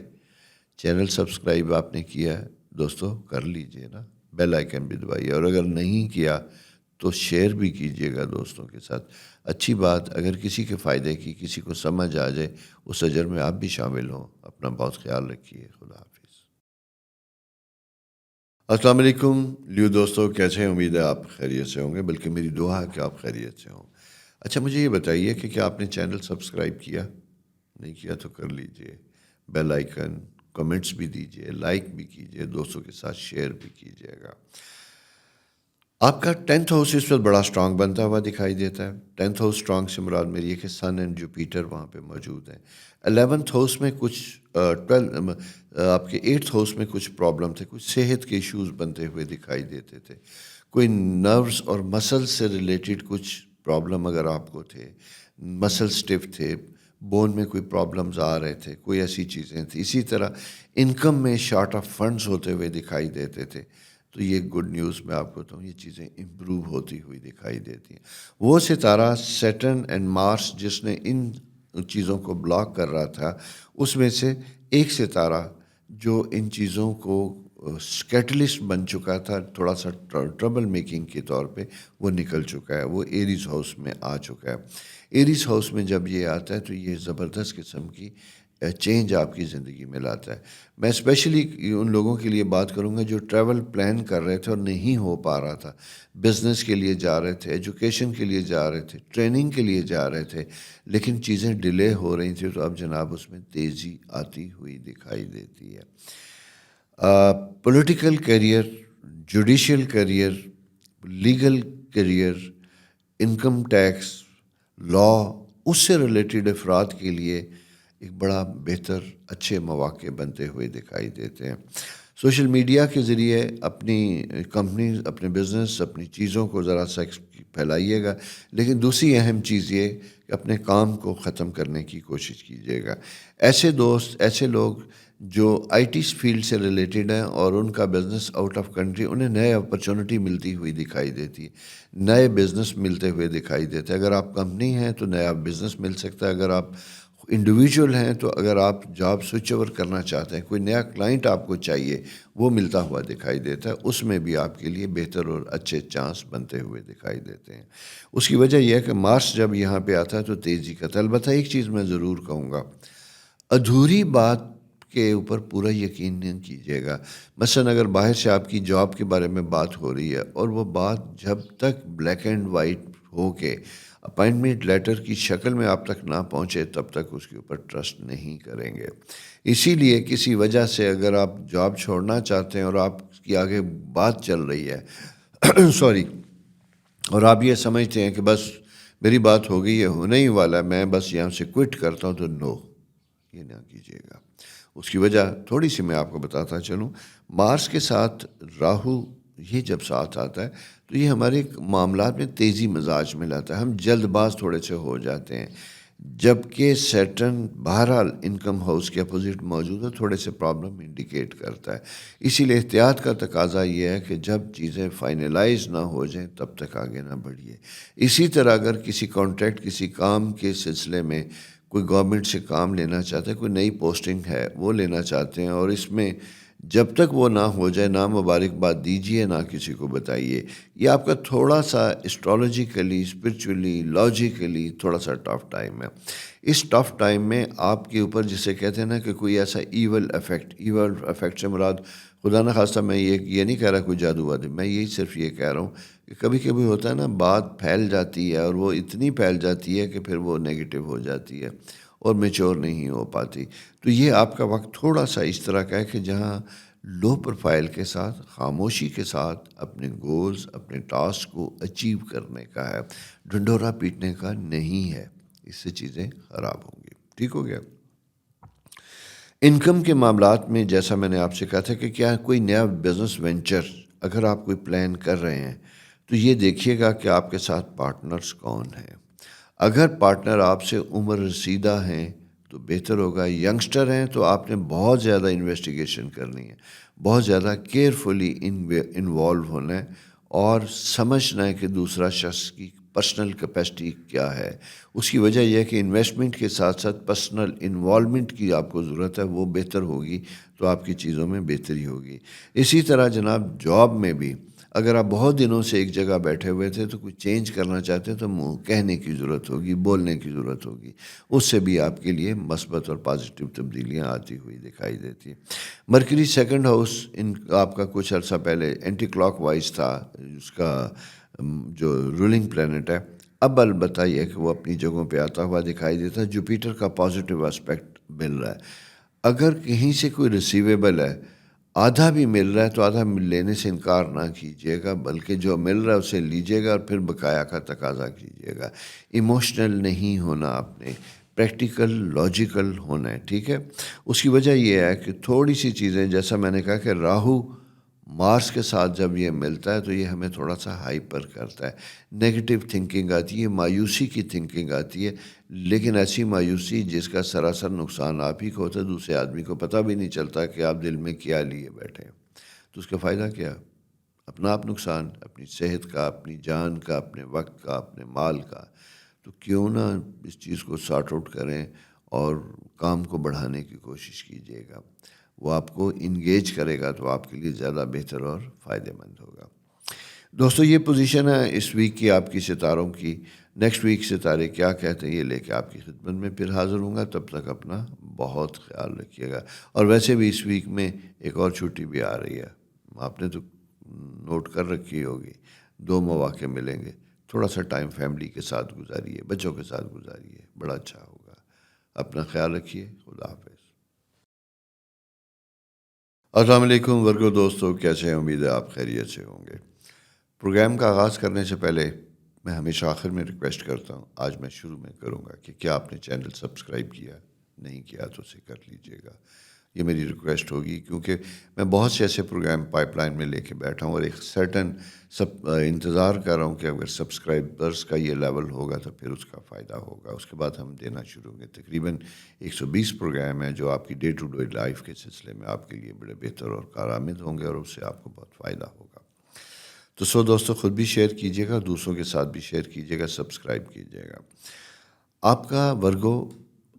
چینل سبسکرائب آپ نے کیا ہے دوستو کر لیجئے نا، بیل آئیکن بھی دبائیے، اور اگر نہیں کیا تو شیئر بھی کیجئے گا دوستوں کے ساتھ۔ اچھی بات اگر کسی کے فائدے کی، کسی کو سمجھ آ جائے، اس اجر میں آپ بھی شامل ہوں۔ اپنا بہت خیال رکھیے، خدا حافظ۔ السلام علیکم لیو دوستو، کیسے ہیں؟ امید ہے آپ خیریت سے ہوں گے، بلکہ میری دعا ہے کہ آپ خیریت سے ہوں۔ اچھا مجھے یہ بتائیے کہ کیا آپ نے چینل سبسکرائب کیا؟ نہیں کیا تو کر لیجئے، بیل آئیکن، کمنٹس بھی دیجئے، لائک بھی کیجئے، دوستوں کے ساتھ شیئر بھی کیجئے گا۔ آپ کا 10th ہاؤس اس وقت بڑا سٹرانگ بنتا ہوا دکھائی دیتا ہے۔ 10th ہاؤس سٹرانگ سے مراد میری ہے کہ سن اینڈ جوپیٹر وہاں پہ موجود ہیں۔ 11th ہاؤس میں کچھ 12 آپ کے 8th ہاؤس میں کچھ پرابلم تھے، کچھ صحت کے ایشوز بنتے ہوئے دکھائی دیتے تھے، کوئی نروز اور مسلز سے ریلیٹڈ کچھ پرابلم اگر آپ کو تھے، مسل سٹف تھے، بون میں کوئی پرابلمز آ رہے تھے، کوئی ایسی چیزیں تھیں۔ اسی طرح انکم میں شارٹ آف فنڈز ہوتے ہوئے دکھائی دیتے تھے، تو یہ گڈ نیوز میں آپ کو بتاؤں، یہ چیزیں امپروو ہوتی ہوئی دکھائی دیتی ہیں۔ وہ ستارہ سیٹرن اینڈ مارس جس نے ان چیزوں کو بلاک کر رہا تھا، اس میں سے ایک ستارہ جو ان چیزوں کو کیٹلسٹ بن چکا تھا، تھوڑا سا ٹربل میکنگ کے طور پہ، وہ نکل چکا ہے، وہ ایریز ہاؤس میں آ چکا ہے۔ ایریز ہاؤس میں جب یہ آتا ہے تو یہ زبردست قسم کی چینج آپ کی زندگی میں لاتا ہے۔ میں اسپیشلی ان لوگوں کے لیے بات کروں گا جو ٹریول پلان کر رہے تھے اور نہیں ہو پا رہا تھا، بزنس کے لیے جا رہے تھے، ایجوکیشن کے لیے جا رہے تھے، ٹریننگ کے لیے جا رہے تھے، لیکن چیزیں ڈیلے ہو رہی تھیں، تو اب جناب اس میں تیزی آتی ہوئی دکھائی دیتی ہے۔ Political career, judicial career, legal career, income tax, law, اس سے ریلیٹڈ افراد کے لیے ایک بڑا بہتر اچھے مواقع بنتے ہوئے دکھائی دیتے ہیں۔ سوشل میڈیا کے ذریعے اپنی کمپنیز، اپنے بزنس، اپنی چیزوں کو ذرا سا پھیلائیے گا، لیکن دوسری اہم چیز یہ کہ اپنے کام کو ختم کرنے کی کوشش کیجیے گا۔ ایسے دوست، ایسے لوگ جو آئی ٹی فیلڈ سے ریلیٹڈ ہیں اور ان کا بزنس آؤٹ آف کنٹری، انہیں نئے اپرچونٹی ملتی ہوئی دکھائی دیتی ہے، نئے بزنس ملتے ہوئے دکھائی دیتے ہیں۔ اگر آپ کمپنی ہیں تو نیا بزنس مل سکتا ہے، اگر آپ انڈیویجول ہیں تو اگر آپ جاب سوئچ اوور کرنا چاہتے ہیں، کوئی نیا کلائنٹ آپ کو چاہیے، وہ ملتا ہوا دکھائی دیتا ہے، اس میں بھی آپ کے لیے بہتر اور اچھے چانس بنتے ہوئے دکھائی دیتے ہیں۔ اس کی وجہ یہ ہے کہ مارس جب یہاں پہ آتا ہے تو تیزی کا تھا۔ البتہ ایک چیز میں ضرور کہوں گا، ادھوری بات کے اوپر پورا یقین نہیں کیجیے گا۔ مثلا اگر باہر سے آپ کی جاب کے بارے میں بات ہو رہی ہے اور وہ بات جب تک بلیک اینڈ وائٹ ہو کے اپائنٹمنٹ لیٹر کی شکل میں آپ تک نہ پہنچے، تب تک اس کے اوپر ٹرسٹ نہیں کریں گے۔ اسی لیے کسی وجہ سے اگر آپ جاب چھوڑنا چاہتے ہیں اور آپ کی آگے بات چل رہی ہے سوری، اور آپ یہ سمجھتے ہیں کہ بس میری بات ہو گئی ہے، ہونے ہی والا ہے، میں بس یہاں سے کوئٹ کرتا ہوں، تو نو، یہ نہ کیجیے گا۔ اس کی وجہ تھوڑی سی میں آپ کو بتاتا چلوں۔ مارس کے ساتھ راہو یہ جب ساتھ آتا ہے تو یہ ہمارے معاملات میں تیزی مزاج میں لاتا ہے، ہم جلد باز تھوڑے سے ہو جاتے ہیں، جبکہ سیٹرن بہرحال انکم ہاؤس کے اپوزٹ موجود ہے، تھوڑے سے پرابلم انڈیکیٹ کرتا ہے. اسی لیے احتیاط کا تقاضا یہ ہے کہ جب چیزیں فائنلائز نہ ہو جائیں تب تک آگے نہ بڑھیے. اسی طرح اگر کسی کانٹریکٹ کسی کام کے سلسلے میں کوئی گورنمنٹ سے کام لینا چاہتے ہیں، کوئی نئی پوسٹنگ ہے وہ لینا چاہتے ہیں، اور اس میں جب تک وہ نہ ہو جائے نہ مبارکباد دیجیے نہ کسی کو بتائیے. یہ آپ کا تھوڑا سا اسٹرالوجیکلی، اسپرچولی، لاجیکلی تھوڑا سا ٹف ٹائم ہے. اس ٹف ٹائم میں آپ کے اوپر جسے کہتے ہیں نا کہ کوئی ایسا ایول افیکٹ سے مراد خدا نہ خواستہ میں یہ نہیں کہہ رہا کوئی جادو وادو، میں یہی صرف یہ کہہ رہا ہوں کہ کبھی کبھی ہوتا ہے نا، بات پھیل جاتی ہے اور وہ اتنی پھیل جاتی ہے کہ پھر وہ نیگیٹو ہو جاتی ہے اور میچور نہیں ہو پاتی. تو یہ آپ کا وقت تھوڑا سا اس طرح کا ہے کہ جہاں لو پروفائل کے ساتھ، خاموشی کے ساتھ اپنے گولز، اپنے ٹاسک کو اچیو کرنے کا ہے، ڈنڈورا پیٹنے کا نہیں ہے. اس سے چیزیں خراب ہوں گی. ٹھیک ہو گیا؟ انکم کے معاملات میں جیسا میں نے آپ سے کہا تھا کہ کیا کوئی نیا بزنس وینچر اگر آپ کوئی پلان کر رہے ہیں تو یہ دیکھیے گا کہ آپ کے ساتھ پارٹنرز کون ہیں. اگر پارٹنر آپ سے عمر رسیدہ ہیں تو بہتر ہوگا. ینگسٹر ہیں تو آپ نے بہت زیادہ انویسٹیگیشن کرنی ہے، بہت زیادہ کیئرفلی انوالو ہونا ہے اور سمجھنا ہے کہ دوسرا شخص کی پرسنل کیپیسٹی کیا ہے. اس کی وجہ یہ ہے کہ انویسٹمنٹ کے ساتھ ساتھ پرسنل انوالومنٹ کی آپ کو ضرورت ہے، وہ بہتر ہوگی تو آپ کی چیزوں میں بہتری ہوگی. اسی طرح جناب جاب میں بھی اگر آپ بہت دنوں سے ایک جگہ بیٹھے ہوئے تھے تو کچھ چینج کرنا چاہتے ہیں تو منہ کہنے کی ضرورت ہوگی، بولنے کی ضرورت ہوگی. اس سے بھی آپ کے لیے مثبت اور پازیٹیو تبدیلیاں آتی ہوئی دکھائی دیتی ہیں. مرکری سیکنڈ ہاؤس آپ کا کچھ عرصہ پہلے اینٹی کلاک وائز تھا، اس کا جو رولنگ پلانٹ ہے. اب البتہ یہ کہ وہ اپنی جگہوں پہ آتا ہوا دکھائی دیتا ہے. جوپیٹر کا پازیٹیو اسپیکٹ مل رہا ہے. اگر کہیں سے کوئی ریسیویبل ہے، آدھا بھی مل رہا ہے تو آدھا لینے سے انکار نہ کیجیے گا، بلکہ جو مل رہا ہے اسے لیجیے گا اور پھر بقایا کا تقاضا کیجیے گا. ایموشنل نہیں ہونا، آپ نے پریکٹیکل لاجیکل ہونا ہے. ٹھیک ہے؟ اس کی وجہ یہ ہے کہ تھوڑی سی چیزیں، جیسا میں نے کہا کہ راہو مارس کے ساتھ جب یہ ملتا ہے تو یہ ہمیں تھوڑا سا ہائپر کرتا ہے، نیگیٹو تھنکنگ آتی ہے، مایوسی کی تھنکنگ آتی ہے. لیکن ایسی مایوسی جس کا سراسر نقصان آپ ہی کو ہوتا ہے، دوسرے آدمی کو پتہ بھی نہیں چلتا کہ آپ دل میں کیا لیے بیٹھے ہیں. تو اس کا فائدہ کیا؟ اپنا آپ نقصان، اپنی صحت کا، اپنی جان کا، اپنے وقت کا، اپنے مال کا. تو کیوں نہ اس چیز کو سارٹ آؤٹ کریں اور کام کو بڑھانے کی کوشش کیجیے گا. وہ آپ کو انگیج کرے گا تو آپ کے لیے زیادہ بہتر اور فائدہ مند ہوگا. دوستو یہ پوزیشن ہے اس ویک کی آپ کی ستاروں کی. نیکسٹ ویک ستارے کیا کہتے ہیں یہ لے کے آپ کی خدمت میں پھر حاضر ہوں گا. تب تک اپنا بہت خیال رکھیے گا. اور ویسے بھی اس ویک میں ایک اور چھٹی بھی آ رہی ہے، آپ نے تو نوٹ کر رکھی ہوگی. 2 مواقع ملیں گے. تھوڑا سا ٹائم فیملی کے ساتھ گزاریے، بچوں کے ساتھ گزاریے، بڑا اچھا ہوگا. اپنا خیال رکھیے. خدا حافظ. السلام علیکم ورگو دوستو، کیسے ہیں؟ امید ہے آپ خیریت سے ہوں گے. پروگرام کا آغاز کرنے سے پہلے میں ہمیشہ آخر میں ریکویسٹ کرتا ہوں، آج میں شروع میں کروں گا کہ کیا آپ نے چینل سبسکرائب کیا؟ نہیں کیا تو اسے کر لیجئے گا. یہ میری ریکویسٹ ہوگی کیونکہ میں بہت سے ایسے پروگرام پائپ لائن میں لے کے بیٹھا ہوں اور ایک سرٹن انتظار کر رہا ہوں کہ اگر سبسکرائبرز کا یہ لیول ہوگا تو پھر اس کا فائدہ ہوگا. اس کے بعد ہم دینا شروع ہوں گے. تقریباً 120 پروگرام ہیں جو آپ کی ڈے ٹو ڈے لائف کے سلسلے میں آپ کے لیے بڑے بہتر اور کارآمد ہوں گے اور اس سے آپ کو بہت فائدہ ہوگا. تو دوستو خود بھی شیئر کیجیے گا، دوسروں کے ساتھ بھی شیئر کیجیے گا، سبسکرائب کیجیے گا. آپ کا ورگو،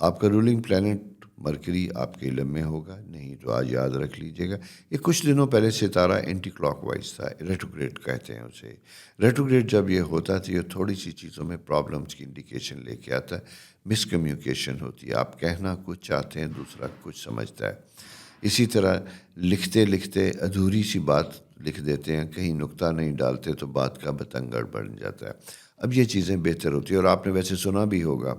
آپ کا رولنگ پلانٹ مرکری آپ کے علم میں ہوگا، نہیں تو آج یاد رکھ لیجیے گا. یہ کچھ دنوں پہلے ستارہ اینٹی کلاک وائز تھا، ریٹروگریڈ کہتے ہیں اسے. ریٹروگریڈ جب یہ ہوتا تو یہ تھوڑی سی چیزوں میں پرابلمس کی انڈیکیشن لے کے آتا ہے. مس کمیونیکیشن ہوتی ہے، آپ کہنا کچھ چاہتے ہیں، دوسرا کچھ سمجھتا ہے. اسی طرح لکھتے لکھتے ادھوری سی بات لکھ دیتے ہیں، کہیں نقطہ نہیں ڈالتے تو بات کا بتنگڑ بن جاتا ہے. اب یہ چیزیں بہتر ہوتی ہیں. اور آپ نے ویسے سنا بھی ہوگا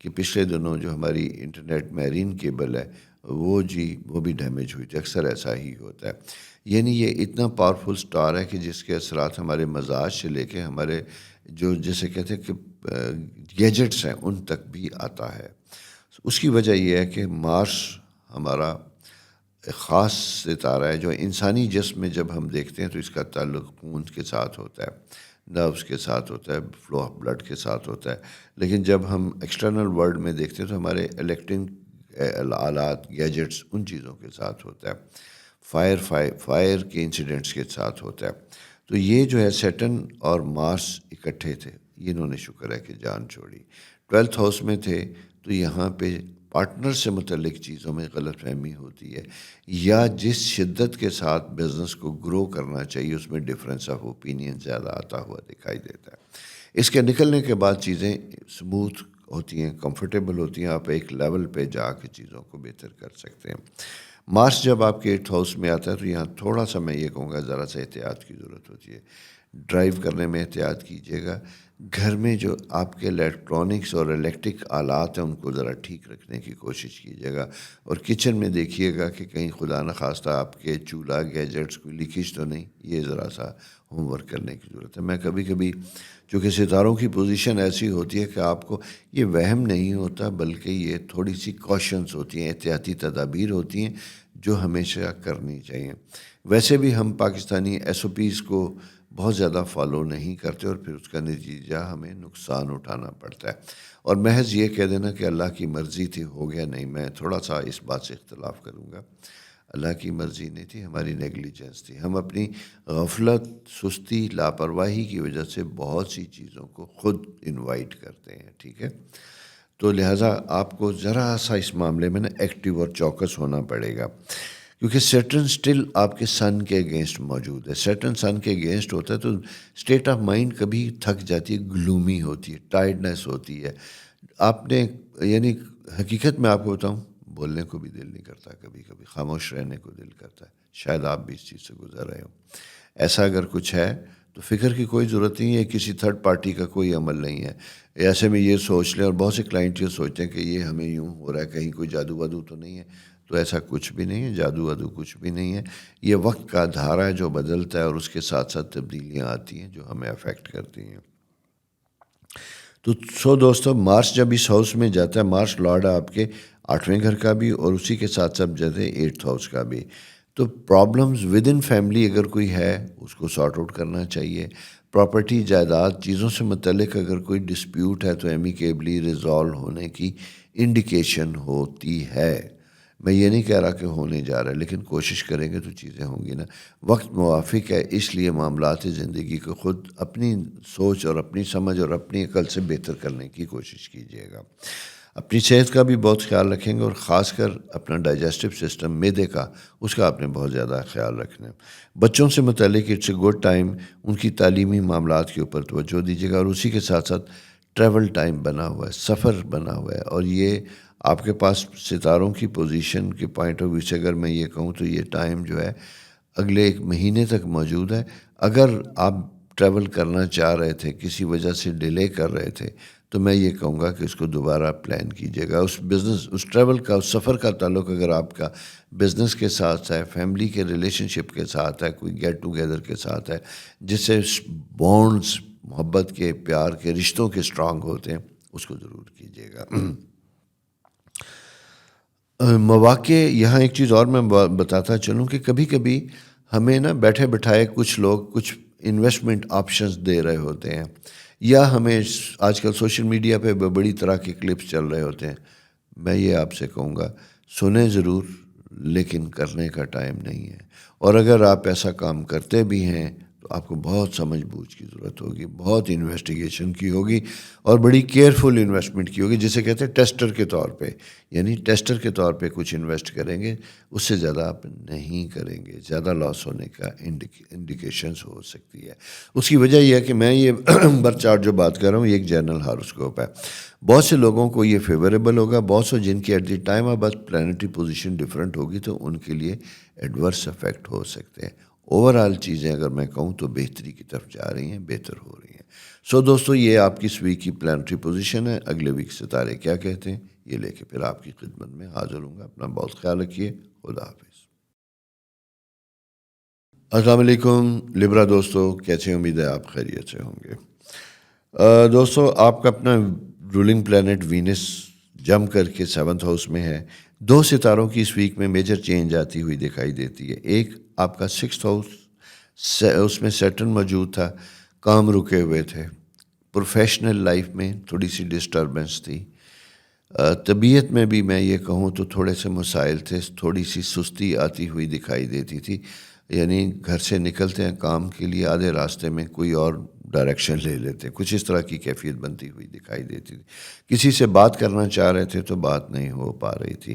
کہ پچھلے دنوں جو ہماری انٹرنیٹ میرین کیبل ہے وہ بھی ڈیمیج ہوئی تھی. اکثر ایسا ہی ہوتا ہے. یعنی یہ اتنا پاورفل سٹار ہے کہ جس کے اثرات ہمارے مزاج سے لے کے ہمارے جو جسے کہتے ہیں کہ گیجٹس ہیں ان تک بھی آتا ہے. اس کی وجہ یہ ہے کہ مارس ہمارا ایک خاص ستارہ ہے جو انسانی جسم میں جب ہم دیکھتے ہیں تو اس کا تعلق خون کے ساتھ ہوتا ہے. نروس کے ساتھ ہوتا ہے، فلو آف بلڈ کے ساتھ ہوتا ہے. لیکن جب ہم ایکسٹرنل ورلڈ میں دیکھتے ہیں تو ہمارے الیکٹرک آلات، گیجٹس، ان چیزوں کے ساتھ ہوتا ہے. فائر کے انسیڈنٹس کے ساتھ ہوتا ہے. تو یہ جو ہے سیٹرن اور مارس اکٹھے تھے، انہوں نے شکر ہے کہ جان چھوڑی. 12th ہاؤس میں تھے تو یہاں پہ پارٹنر سے متعلق چیزوں میں غلط فہمی ہوتی ہے، یا جس شدت کے ساتھ بزنس کو گرو کرنا چاہیے اس میں ڈفرینس آف اوپینین زیادہ آتا ہوا دکھائی دیتا ہے. اس کے نکلنے کے بعد چیزیں سموتھ ہوتی ہیں، کمفرٹیبل ہوتی ہیں، آپ ایک لیول پہ جا کے چیزوں کو بہتر کر سکتے ہیں. مارس جب آپ کے 8th ہاؤس میں آتا ہے تو یہاں تھوڑا سا میں یہ کہوں گا ذرا سا احتیاط کی ضرورت ہوتی ہے. ڈرائیو کرنے میں احتیاط کیجیے گا. گھر میں جو آپ کے الیکٹرانکس اور الیکٹرک آلات ہیں ان کو ذرا ٹھیک رکھنے کی کوشش کیجیے گا. اور کچن میں دیکھیے گا کہ کہیں خدا نخواستہ آپ کے چولہا گیجٹس کوئی لیکیج تو نہیں. یہ ذرا سا ہوم ورک کرنے کی ضرورت ہے. میں کبھی کبھی چونکہ ستاروں کی پوزیشن ایسی ہوتی ہے کہ آپ کو یہ وہم نہیں ہوتا، بلکہ یہ تھوڑی سی کوشنز ہوتی ہیں، احتیاطی تدابیر ہوتی ہیں جو ہمیشہ کرنی چاہیے. ویسے بھی ہم پاکستانی SOPs کو بہت زیادہ فالو نہیں کرتے اور پھر اس کا نتیجہ ہمیں نقصان اٹھانا پڑتا ہے. اور محض یہ کہہ دینا کہ اللہ کی مرضی تھی ہو گیا، نہیں، میں تھوڑا سا اس بات سے اختلاف کروں گا. اللہ کی مرضی نہیں تھی، ہماری نیگلیجنس تھی. ہم اپنی غفلت، سستی، لاپرواہی کی وجہ سے بہت سی چیزوں کو خود انوائٹ کرتے ہیں. ٹھیک ہے، تو لہٰذا آپ کو ذرا سا اس معاملے میں نا ایکٹیو اور چوکس ہونا پڑے گا، کیونکہ سیٹرن سٹل آپ کے سن کے اگینسٹ موجود ہے. سیٹرن سن کے اگینسٹ ہوتا ہے تو اسٹیٹ آف مائنڈ کبھی تھک جاتی ہے، گلومی ہوتی ہے، ٹائرڈنیس ہوتی ہے. آپ نے یعنی حقیقت میں آپ کو بتاؤں، بولنے کو بھی دل نہیں کرتا، کبھی کبھی خاموش رہنے کو دل کرتا ہے. شاید آپ بھی اس چیز سے گزر رہے ہو. ایسا اگر کچھ ہے تو فکر کی کوئی ضرورت نہیں ہے، کسی تھرڈ پارٹی کا کوئی عمل نہیں ہے. ایسے میں یہ سوچ لیں، اور بہت سے کلائنٹ یہ سوچتے ہیں کہ یہ ہمیں یوں ہو رہا ہے، کہیں کوئی جادو وادو تو نہیں ہے. تو ایسا کچھ بھی نہیں ہے، جادو وادو کچھ بھی نہیں ہے. یہ وقت کا دھارا ہے جو بدلتا ہے اور اس کے ساتھ ساتھ تبدیلیاں آتی ہیں جو ہمیں افیکٹ کرتی ہیں. تو دوستو، مارس جب اس ہاؤس میں جاتا ہے، مارس لارڈ ہے آپ کے 8ویں گھر کا بھی اور اسی کے ساتھ ساتھ جاتے 8th ہاؤس کا بھی. تو پرابلمز ود ان فیملی اگر کوئی ہے اس کو سارٹ آؤٹ کرنا چاہیے. پراپرٹی، جائیداد، چیزوں سے متعلق اگر کوئی ڈسپیوٹ ہے تو ایمیکیبلی ریزالو ہونے کی انڈیکیشن ہوتی ہے. میں یہ نہیں کہہ رہا کہ ہونے جا رہا ہے، لیکن کوشش کریں گے تو چیزیں ہوں گی نا. وقت موافق ہے، اس لیے معاملات زندگی کو خود اپنی سوچ اور اپنی سمجھ اور اپنی عقل سے بہتر کرنے کی کوشش کیجیے گا. اپنی صحت کا بھی بہت خیال رکھیں گے، اور خاص کر اپنا ڈائجسٹو سسٹم، معدے کا، اس کا آپ نے بہت زیادہ خیال رکھنا ہے. بچوں سے متعلق اٹس اے گڈ ٹائم، ان کی تعلیمی معاملات کے اوپر توجہ دیجیے گا. اور اسی کے ساتھ ساتھ ٹریول ٹائم بنا ہوا ہے، سفر بنا ہوا ہے، اور یہ آپ کے پاس ستاروں کی پوزیشن کے پوائنٹ آف ویو سے اگر میں یہ کہوں تو یہ ٹائم جو ہے اگلے 1 مہینے تک موجود ہے. اگر آپ ٹریول کرنا چاہ رہے تھے، کسی وجہ سے ڈیلے کر رہے تھے، تو میں یہ کہوں گا کہ اس کو دوبارہ پلان کیجیے گا. اس بزنس، اس ٹریول کا، اس سفر کا تعلق اگر آپ کا بزنس کے ساتھ ہے، فیملی کے ریلیشن شپ کے ساتھ ہے، کوئی گیٹ ٹوگیدر کے ساتھ ہے، جس سے بانڈز، محبت کے، پیار کے، رشتوں کے اسٹرانگ ہوتے ہیں، اس کو ضرور کیجیے گا. مواقع، یہاں ایک چیز اور میں بتاتا چلوں کہ کبھی کبھی ہمیں نا بیٹھے بٹھائے کچھ لوگ کچھ انویسٹمنٹ آپشنز دے رہے ہوتے ہیں، یا ہمیں آج کل سوشل میڈیا پہ بڑی طرح کے کلپس چل رہے ہوتے ہیں. میں یہ آپ سے کہوں گا، سنیں ضرور لیکن کرنے کا ٹائم نہیں ہے. اور اگر آپ ایسا کام کرتے بھی ہیں تو آپ کو بہت سمجھ بوجھ کی ضرورت ہوگی، بہت انویسٹیگیشن کی ہوگی، اور بڑی کیئرفل انویسٹمنٹ کی ہوگی، جسے کہتے ہیں ٹیسٹر کے طور پہ. یعنی ٹیسٹر کے طور پہ کچھ انویسٹ کریں گے، اس سے زیادہ آپ نہیں کریں گے، زیادہ لاس ہونے کا انڈیکیشنز ہو سکتی ہے. اس کی وجہ یہ ہے کہ میں یہ بر چارٹ جو بات کر رہا ہوں یہ ایک جنرل ہاروسکوپ ہے. بہت سے لوگوں کو یہ فیوریبل ہوگا، بہت سے جن کی at the time of birth planetary position different ہوگی تو ان کے لیے ایڈورس افیکٹ ہو سکتے ہیں. اوورآل چیزیں اگر میں کہوں تو بہتری کی طرف جا رہی ہیں، بہتر ہو رہی ہیں. سو دوستو، یہ آپ کی اس ویک کی پلانیٹری پوزیشن ہے. اگلے ویک ستارے کیا کہتے ہیں یہ لے کے پھر آپ کی خدمت میں حاضر ہوں گا. اپنا بہت خیال رکھیے. خدا حافظ. السلام علیکم لبرا دوستو، کیسے؟ امید ہے آپ خیریت سے ہوں گے. دوستو، آپ کا اپنا رولنگ پلانٹ وینس جم کر کے 7th ہاؤس میں ہے. 2 ستاروں کی اس ویک میں میجر چینج آتی ہوئی دکھائی دیتی ہے. ایک آپ کا 6th ہاؤس، اس میں سیٹرن موجود تھا. کام رکے ہوئے تھے، پروفیشنل لائف میں تھوڑی سی ڈسٹربنس تھی، طبیعت میں بھی میں یہ کہوں تو تھوڑے سے مسائل تھے، تھوڑی سی سستی آتی ہوئی دکھائی دیتی تھی، یعنی گھر سے نکلتے ہیں کام کے لیے، آدھے راستے میں کوئی اور ڈائریکشن لے لیتے، کچھ اس طرح کی کیفیت بنتی ہوئی دکھائی دیتی تھی، کسی سے بات کرنا چاہ رہے تھے تو بات نہیں ہو پا رہی تھی،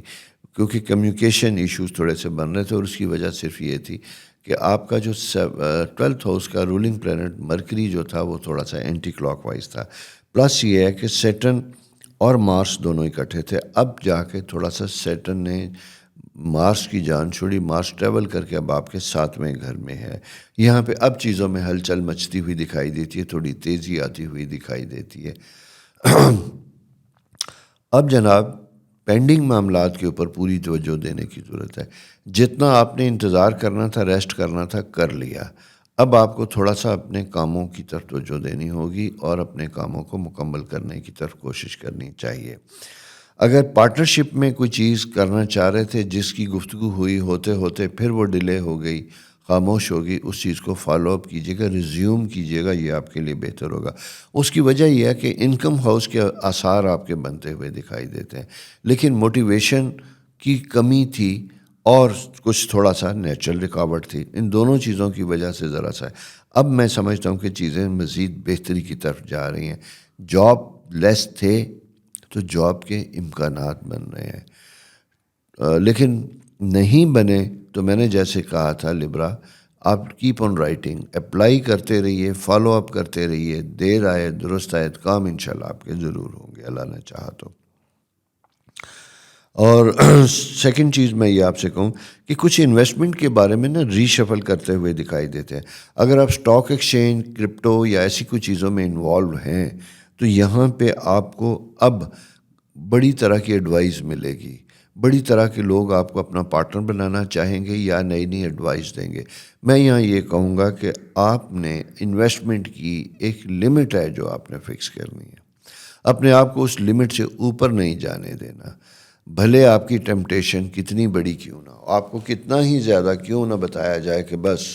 کیونکہ کمیونیکیشن ایشوز تھوڑے سے بن رہے تھے، اور اس کی وجہ صرف یہ تھی کہ آپ کا جو 12th ہاؤس کا رولنگ پلانٹ مرکری جو تھا وہ تھوڑا سا اینٹی کلاک وائز تھا، پلس یہ ہے کہ سیٹرن اور مارس دونوں اکٹھے تھے، اب جا کے تھوڑا سا سیٹرن نے مارس کی جان چھوڑی، مارس ٹریول کر کے اب آپ کے 7ویں گھر میں ہے، یہاں پہ اب چیزوں میں ہلچل مچتی ہوئی دکھائی دیتی ہے، تھوڑی تیزی آتی ہوئی دکھائی دیتی ہے۔ اب جناب پینڈنگ معاملات کے اوپر پوری توجہ دینے کی ضرورت ہے، جتنا آپ نے انتظار کرنا تھا، ریسٹ کرنا تھا، کر لیا، اب آپ کو تھوڑا سا اپنے کاموں کی طرف توجہ دینی ہوگی اور اپنے کاموں کو مکمل کرنے کی طرف کوشش کرنی چاہیے۔ اگر پارٹنرشپ میں کوئی چیز کرنا چاہ رہے تھے جس کی گفتگو ہوئی ہوتے ہوتے پھر وہ ڈیلے ہو گئی، خاموش ہوگی، اس چیز کو فالو اپ کیجیے گا، ریزیوم کیجیے گا، یہ آپ کے لیے بہتر ہوگا۔ اس کی وجہ یہ ہے کہ انکم ہاؤس کے آثار آپ کے بنتے ہوئے دکھائی دیتے ہیں، لیکن موٹیویشن کی کمی تھی اور کچھ تھوڑا سا نیچرل رکاوٹ تھی، ان دونوں چیزوں کی وجہ سے ذرا سا اب میں سمجھتا ہوں کہ چیزیں مزید بہتری کی طرف جا رہی ہیں، جاب لیس تھے تو جاب کے امکانات بن رہے ہیں، لیکن نہیں بنے تو میں نے جیسے کہا تھا لبرا، آپ کیپ آن رائٹنگ، اپلائی کرتے رہیے، فالو اپ کرتے رہیے، دیر آئے درست آئے، کام انشاءاللہ آپ کے ضرور ہوں گے اللہ نے چاہا تو۔ اور سیکنڈ چیز میں یہ آپ سے کہوں کہ کچھ انویسٹمنٹ کے بارے میں نا ری شفل کرتے ہوئے دکھائی دیتے ہیں، اگر آپ اسٹاک ایکسچینج، کرپٹو یا ایسی کوئی چیزوں میں انوالو ہیں تو یہاں پہ آپ کو اب بڑی طرح کی ایڈوائز ملے گی، بڑی طرح کے لوگ آپ کو اپنا پارٹنر بنانا چاہیں گے یا نئی نئی ایڈوائز دیں گے۔ میں یہاں یہ کہوں گا کہ آپ نے انویسٹمنٹ کی ایک لمٹ ہے جو آپ نے فکس کرنی ہے، اپنے آپ کو اس لمٹ سے اوپر نہیں جانے دینا، بھلے آپ کی ٹیمپٹیشن کتنی بڑی کیوں نہ ہو، آپ کو کتنا ہی زیادہ کیوں نہ بتایا جائے کہ بس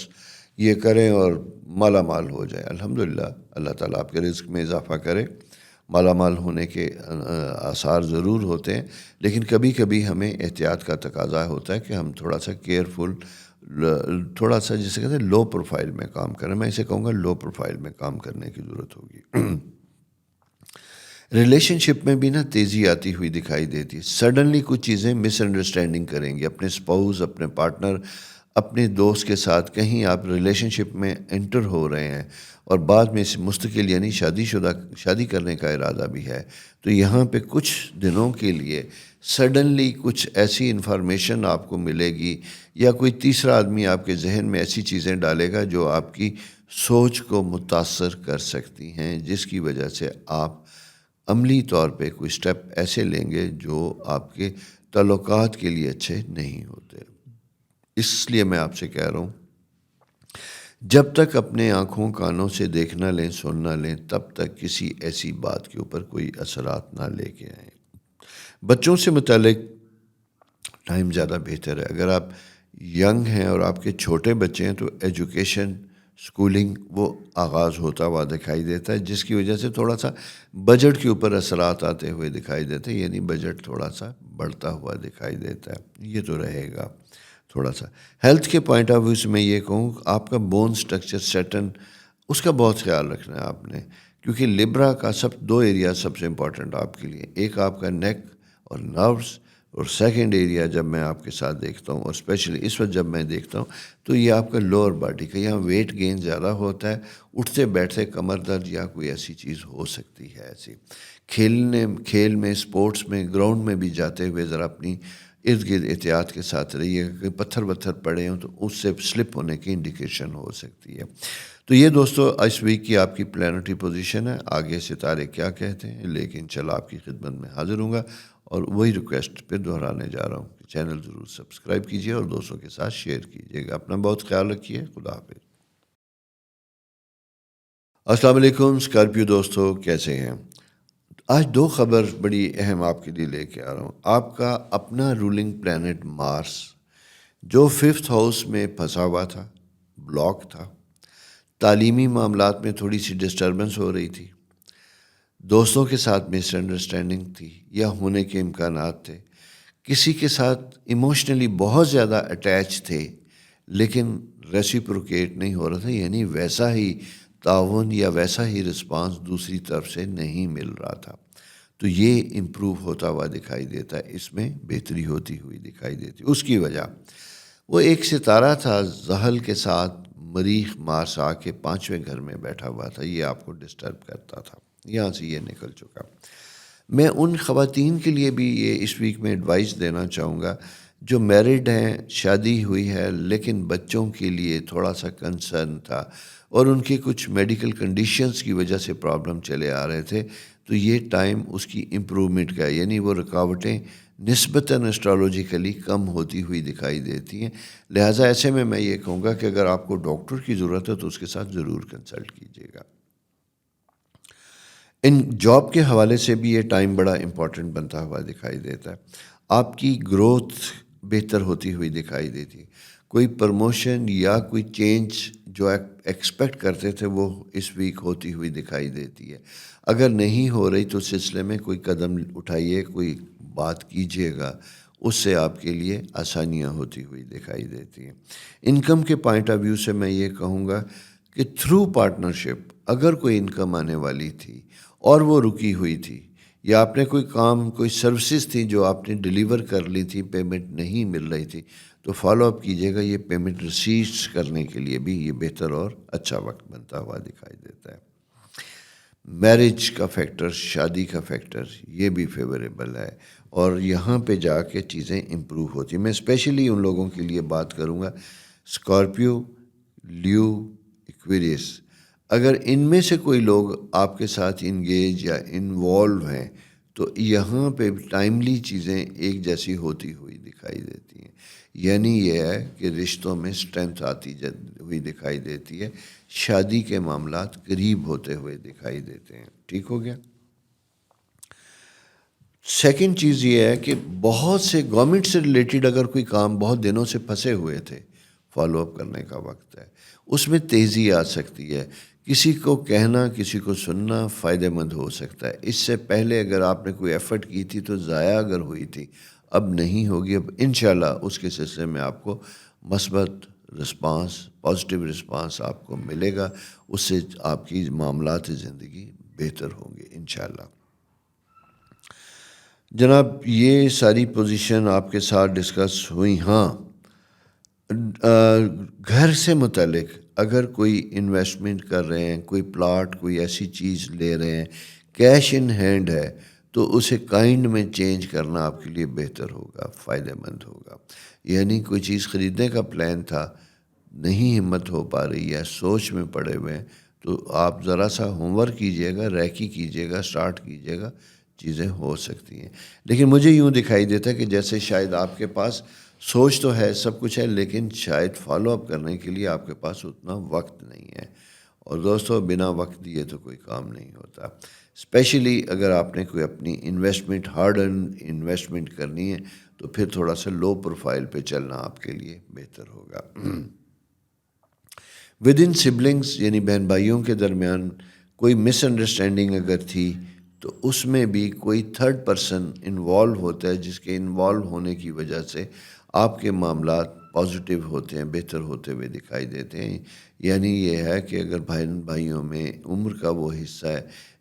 یہ کریں اور مالا مال ہو جائے، الحمدللہ اللہ تعالیٰ آپ کے رزق میں اضافہ کرے، مالا مال ہونے کے آثار ضرور ہوتے ہیں، لیکن کبھی کبھی ہمیں احتیاط کا تقاضا ہوتا ہے کہ ہم تھوڑا سا کیئرفل، تھوڑا سا جسے کہتے ہیں لو پروفائل میں کام کریں، میں اسے کہوں گا لو پروفائل میں کام کرنے کی ضرورت ہوگی۔ ریلیشن شپ میں بھی نا تیزی آتی ہوئی دکھائی دیتی ہے، سڈنلی کچھ چیزیں مس انڈرسٹینڈنگ کریں گے، اپنے اسپاؤز، اپنے پارٹنر، اپنے دوست کے ساتھ کہیں آپ ریلیشن شپ میں انٹر ہو رہے ہیں اور بعد میں اس مستقل یعنی شادی کرنے کا ارادہ بھی ہے، تو یہاں پہ کچھ دنوں کے لیے سڈنلی کچھ ایسی انفارمیشن آپ کو ملے گی یا کوئی تیسرا آدمی آپ کے ذہن میں ایسی چیزیں ڈالے گا جو آپ کی سوچ کو متاثر کر سکتی ہیں، جس کی وجہ سے آپ عملی طور پہ کوئی سٹیپ ایسے لیں گے جو آپ کے تعلقات کے لیے اچھے نہیں ہوتے۔ اس لیے میں آپ سے کہہ رہا ہوں جب تک اپنے آنکھوں کانوں سے دیکھ نہ لیں، سن نہ لیں، تب تک کسی ایسی بات کے اوپر کوئی اثرات نہ لے کے آئیں۔ بچوں سے متعلق ٹائم زیادہ بہتر ہے، اگر آپ ینگ ہیں اور آپ کے چھوٹے بچے ہیں تو ایجوکیشن، سکولنگ وہ آغاز ہوتا ہوا دکھائی دیتا ہے، جس کی وجہ سے تھوڑا سا بجٹ کے اوپر اثرات آتے ہوئے دکھائی دیتے ہیں، یعنی بجٹ تھوڑا سا بڑھتا ہوا دکھائی دیتا ہے، یہ تو رہے گا تھوڑا سا۔ ہیلتھ کے پوائنٹ آف ویو سے میں یہ کہوں آپ کا بون سٹرکچر سیٹن، اس کا بہت خیال رکھنا ہے آپ نے، کیونکہ لبرا کا دو ایریا سب سے امپورٹنٹ آپ کے لیے، ایک آپ کا نیک اور نروس، اور سیکنڈ ایریا جب میں آپ کے ساتھ دیکھتا ہوں اور اسپیشلی اس وقت جب میں دیکھتا ہوں تو یہ آپ کا لوور باڈی کا، یہاں ویٹ گین زیادہ ہوتا ہے، اٹھتے بیٹھتے کمر درد یا کوئی ایسی چیز ہو سکتی ہے، ایسی کھیل میں، اسپورٹس میں، گراؤنڈ میں بھی جاتے ہوئے ذرا اپنی ارد گرد احتیاط کے ساتھ رہیے، کہ پتھر وتھر پڑے ہوں تو اس سے سلپ ہونے کی انڈیکیشن ہو سکتی ہے۔ تو یہ دوستو اس ویک کی آپ کی پلانٹری پوزیشن ہے، آگے ستارے کیا کہتے ہیں، لیکن چلا آپ کی خدمت میں حاضر ہوں گا اور وہی ریکویسٹ پھر دہرانے جا رہا ہوں کہ چینل ضرور سبسکرائب کیجیے اور دوستوں کے ساتھ شیئر کیجیے گا، اپنا بہت خیال رکھیے، خدا حافظ۔ السلام علیکم اسکارپیو دوستو، کیسے ہیں؟ آج دو خبر بڑی اہم آپ کے لیے لے کے آ رہا ہوں۔ آپ کا اپنا رولنگ پلانٹ مارس جو 5th ہاؤس میں پھنسا ہوا تھا، بلاک تھا، تعلیمی معاملات میں تھوڑی سی ڈسٹربنس ہو رہی تھی، دوستوں کے ساتھ مس انڈرسٹینڈنگ تھی یا ہونے کے امکانات تھے، کسی کے ساتھ ایموشنلی بہت زیادہ اٹیچ تھے لیکن ریسیپروکیٹ نہیں ہو رہا تھا، یعنی ویسا ہی تعاون یا ویسا ہی رسپانس دوسری طرف سے نہیں مل رہا تھا، تو یہ امپروو ہوتا ہوا دکھائی دیتا ہے، اس میں بہتری ہوتی ہوئی دکھائی دیتی. اس کی وجہ وہ ایک ستارہ تھا زحل کے ساتھ مریخ مارس آ کے 5ویں گھر میں بیٹھا ہوا تھا، یہ آپ کو ڈسٹرب کرتا تھا، یہاں سے یہ نکل چکا. میں ان خواتین کے لیے بھی یہ اس ویک میں ایڈوائس دینا چاہوں گا جو میرڈ ہیں، شادی ہوئی ہے لیکن بچوں کے لیے تھوڑا سا کنسرن تھا اور ان کی کچھ میڈیکل کنڈیشنز کی وجہ سے پرابلم چلے آ رہے تھے، تو یہ ٹائم اس کی امپرومنٹ کا ہے، یعنی وہ رکاوٹیں نسبتاً اسٹرالوجیکلی کم ہوتی ہوئی دکھائی دیتی ہیں. لہٰذا ایسے میں یہ کہوں گا کہ اگر آپ کو ڈاکٹر کی ضرورت ہے تو اس کے ساتھ ضرور کنسلٹ کیجیے گا. ان جاب کے حوالے سے بھی یہ ٹائم بڑا امپورٹنٹ بنتا ہوا دکھائی دیتا ہے، آپ کی گروتھ بہتر ہوتی ہوئی دکھائی دیتی ہے، کوئی پروموشن یا کوئی چینج جو ایکسپیکٹ کرتے تھے وہ اس ویک ہوتی ہوئی دکھائی دیتی ہے. اگر نہیں ہو رہی تو سلسلے میں کوئی قدم اٹھائیے، کوئی بات کیجیے گا، اس سے آپ کے لیے آسانیاں ہوتی ہوئی دکھائی دیتی ہیں. انکم کے پوائنٹ آف ویو سے میں یہ کہوں گا کہ تھرو پارٹنرشپ اگر کوئی انکم آنے والی تھی اور وہ رکی ہوئی تھی یا آپ نے کوئی کام، کوئی سروسز تھی جو آپ نے ڈیلیور کر لی تھی، پیمنٹ نہیں مل رہی تھی، تو فالو اپ کیجیے گا. یہ پیمنٹ ریسیوز کرنے کے لیے بھی یہ بہتر اور اچھا وقت بنتا ہوا دکھائی دیتا ہے. میرج کا فیکٹر، شادی کا فیکٹر، یہ بھی فیوریبل ہے اور یہاں پہ جا کے چیزیں امپروو ہوتی ہیں. میں اسپیشلی ان لوگوں کے لیے بات کروں گا اسکارپیو، لیو، ایکویریس. اگر ان میں سے کوئی لوگ آپ کے ساتھ انگیج یا انوالو ہیں تو یہاں پہ ٹائملی چیزیں ایک جیسی ہوتی ہوئی دکھائی دیتی ہیں، یعنی یہ ہے کہ رشتوں میں اسٹرینتھ آتی ہوئی دکھائی دیتی ہے، شادی کے معاملات قریب ہوتے ہوئے دکھائی دیتے ہیں. ٹھیک ہو گیا. سیکنڈ چیز یہ ہے کہ بہت سے گورنمنٹ سے ریلیٹڈ اگر کوئی کام بہت دنوں سے پھنسے ہوئے تھے، فالو اپ کرنے کا وقت ہے، اس میں تیزی آ سکتی ہے. کسی کو کہنا، کسی کو سننا فائدہ مند ہو سکتا ہے. اس سے پہلے اگر آپ نے کوئی ایفرٹ کی تھی تو ضائع اگر ہوئی تھی، اب نہیں ہوگی. اب انشاءاللہ اس کے سلسلے میں آپ کو مثبت رسپانس، پازیٹیو رسپانس آپ کو ملے گا، اس سے آپ کی معاملات زندگی بہتر ہوں گے انشاءاللہ. جناب یہ ساری پوزیشن آپ کے ساتھ ڈسکس ہوئی. ہاں، گھر سے متعلق اگر کوئی انویسٹمنٹ کر رہے ہیں، کوئی پلاٹ، کوئی ایسی چیز لے رہے ہیں، کیش ان ہینڈ ہے، تو اسے کائنڈ میں چینج کرنا آپ کے لیے بہتر ہوگا، فائدہ مند ہوگا. یعنی کوئی چیز خریدنے کا پلان تھا، نہیں ہمت ہو پا رہی ہے، سوچ میں پڑے ہوئے ہیں، تو آپ ذرا سا ہوم ورک کیجیے گا، ریکی کیجیے گا، اسٹارٹ کیجیے گا، چیزیں ہو سکتی ہیں. لیکن مجھے یوں دکھائی دیتا ہے کہ جیسے شاید آپ کے پاس سوچ تو ہے، سب کچھ ہے، لیکن شاید فالو اپ کرنے کے لیے آپ کے پاس اتنا وقت نہیں ہے. اور دوستو بنا وقت دیے تو کوئی کام نہیں ہوتا. اسپیشلی اگر آپ نے کوئی اپنی انویسٹمنٹ، ہارڈ ارن انویسٹمنٹ کرنی ہے تو پھر تھوڑا سا لو پروفائل پہ چلنا آپ کے لیے بہتر ہوگا. ود ان سبلنگس یعنی بہن بھائیوں کے درمیان کوئی مس انڈرسٹینڈنگ اگر تھی تو اس میں بھی کوئی تھرڈ پرسن انوالو ہوتا ہے، جس کے انوالو ہونے کی وجہ سے آپ کے معاملات پازیٹیو ہوتے ہیں، بہتر ہوتے ہوئے دکھائی دیتے ہیں. یعنی یہ ہے کہ اگر بھائیوں میں عمر کا وہ حصہ ہے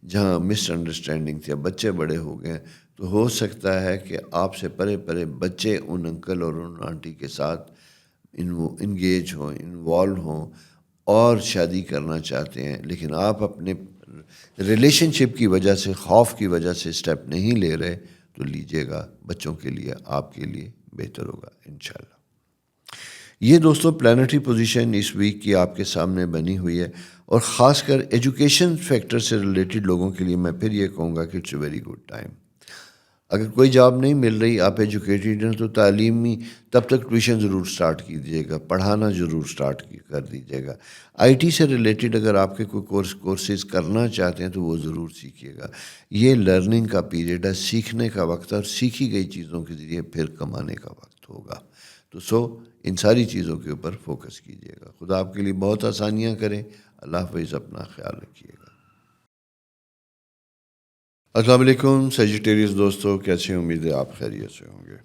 جہاں مس انڈرسٹینڈنگ تھی، بچے بڑے ہو گئے، تو ہو سکتا ہے کہ آپ سے پرے پرے بچے ان انکل اور ان آنٹی کے ساتھ انگیج ہوں، انوالو ہوں اور شادی کرنا چاہتے ہیں، لیکن آپ اپنے ریلیشن شپ کی وجہ سے، خوف کی وجہ سے اسٹیپ نہیں لے رہے، تو لیجئے گا، بچوں کے لیے، آپ کے لیے بہتر ہوگا انشاءاللہ. یہ دوستوں پلانٹری پوزیشن اس ویک کی آپ کے سامنے بنی ہوئی ہے، اور خاص کر ایجوکیشن فیکٹر سے ریلیٹڈ لوگوں کے لیے میں پھر یہ کہوں گا کہ it's a very good time. اگر کوئی جاب نہیں مل رہی، آپ ایجوکیٹڈ ہیں، تو تعلیمی تب تک ٹیوشن ضرور سٹارٹ کیجیے گا، پڑھانا ضرور سٹارٹ کر دیجیے گا. آئی ٹی سے ریلیٹڈ اگر آپ کے کوئی کورسز کرنا چاہتے ہیں تو وہ ضرور سیکھیے گا. یہ لرننگ کا پیریڈ ہے، سیکھنے کا وقت ہے، اور سیکھی گئی چیزوں کے ذریعے پھر کمانے کا وقت ہوگا. تو ان ساری چیزوں کے اوپر فوکس کیجیے گا. خدا آپ کے لیے بہت آسانیاں کرے. اللہ حافظ، اپنا خیال رکھیے گا۔ السلام علیکم سیجیٹیریس دوستو، کیسے امید ہے آپ خیریت سے ہوں گے۔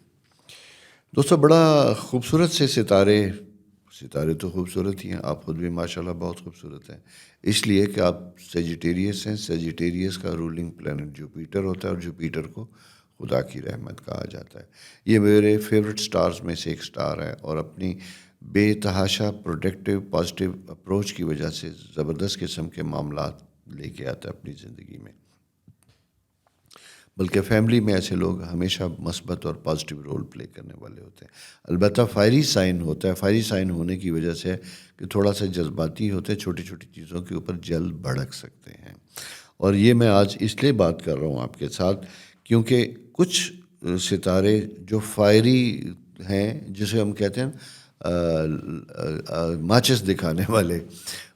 دوستو بڑا خوبصورت سے ستارے تو خوبصورت ہی ہیں، آپ خود بھی ماشاءاللہ بہت خوبصورت ہیں، اس لیے کہ آپ سیجیٹیریس ہیں۔ سیجیٹیریس کا رولنگ پلانٹ جوپیٹر ہوتا ہے، اور جوپیٹر کو خدا کی رحمت کہا جاتا ہے۔ یہ میرے فیورٹ سٹارز میں سے ایک سٹار ہے، اور اپنی بے تحاشا پروڈکٹیو پازیٹیو اپروچ کی وجہ سے زبردست قسم کے معاملات لے کے آتا ہے اپنی زندگی میں، بلکہ فیملی میں ایسے لوگ ہمیشہ مثبت اور پازیٹیو رول پلے کرنے والے ہوتے ہیں۔ البتہ فائری سائن ہوتا ہے، فائری سائن ہونے کی وجہ سے کہ تھوڑا سا جذباتی ہوتے ہیں، چھوٹی چھوٹی چیزوں کے اوپر جلد بھڑک سکتے ہیں۔ اور یہ میں آج اس لیے بات کر رہا ہوں آپ کے ساتھ کیونکہ کچھ ستارے جو فائری ہیں، جسے ہم کہتے ہیں ماچس دکھانے والے،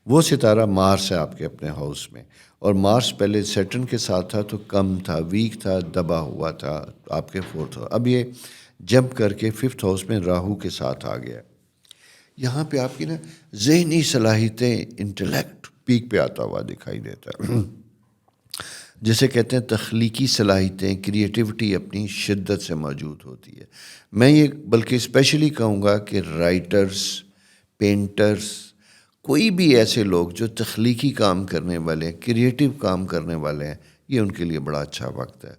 وہ ستارہ مارس ہے آپ کے اپنے ہاؤس میں، اور مارس پہلے سیٹرن کے ساتھ تھا تو کم تھا، ویک تھا، دبا ہوا تھا آپ کے 4th ہاؤس، اب یہ جمپ کر کے 5th ہاؤس میں راہو کے ساتھ آ گیا۔ یہاں پہ آپ کی ذہنی صلاحیتیں، انٹلیکٹ پیک پہ آتا ہوا دکھائی دیتا ہے، جسے کہتے ہیں تخلیقی صلاحیتیں، کریٹیوٹی اپنی شدت سے موجود ہوتی ہے۔ میں یہ بلکہ اسپیشلی کہوں گا کہ رائٹرز، پینٹرز، کوئی بھی ایسے لوگ جو تخلیقی کام کرنے والے ہیں، کریٹیو کام کرنے والے ہیں، یہ ان کے لیے بڑا اچھا وقت ہے۔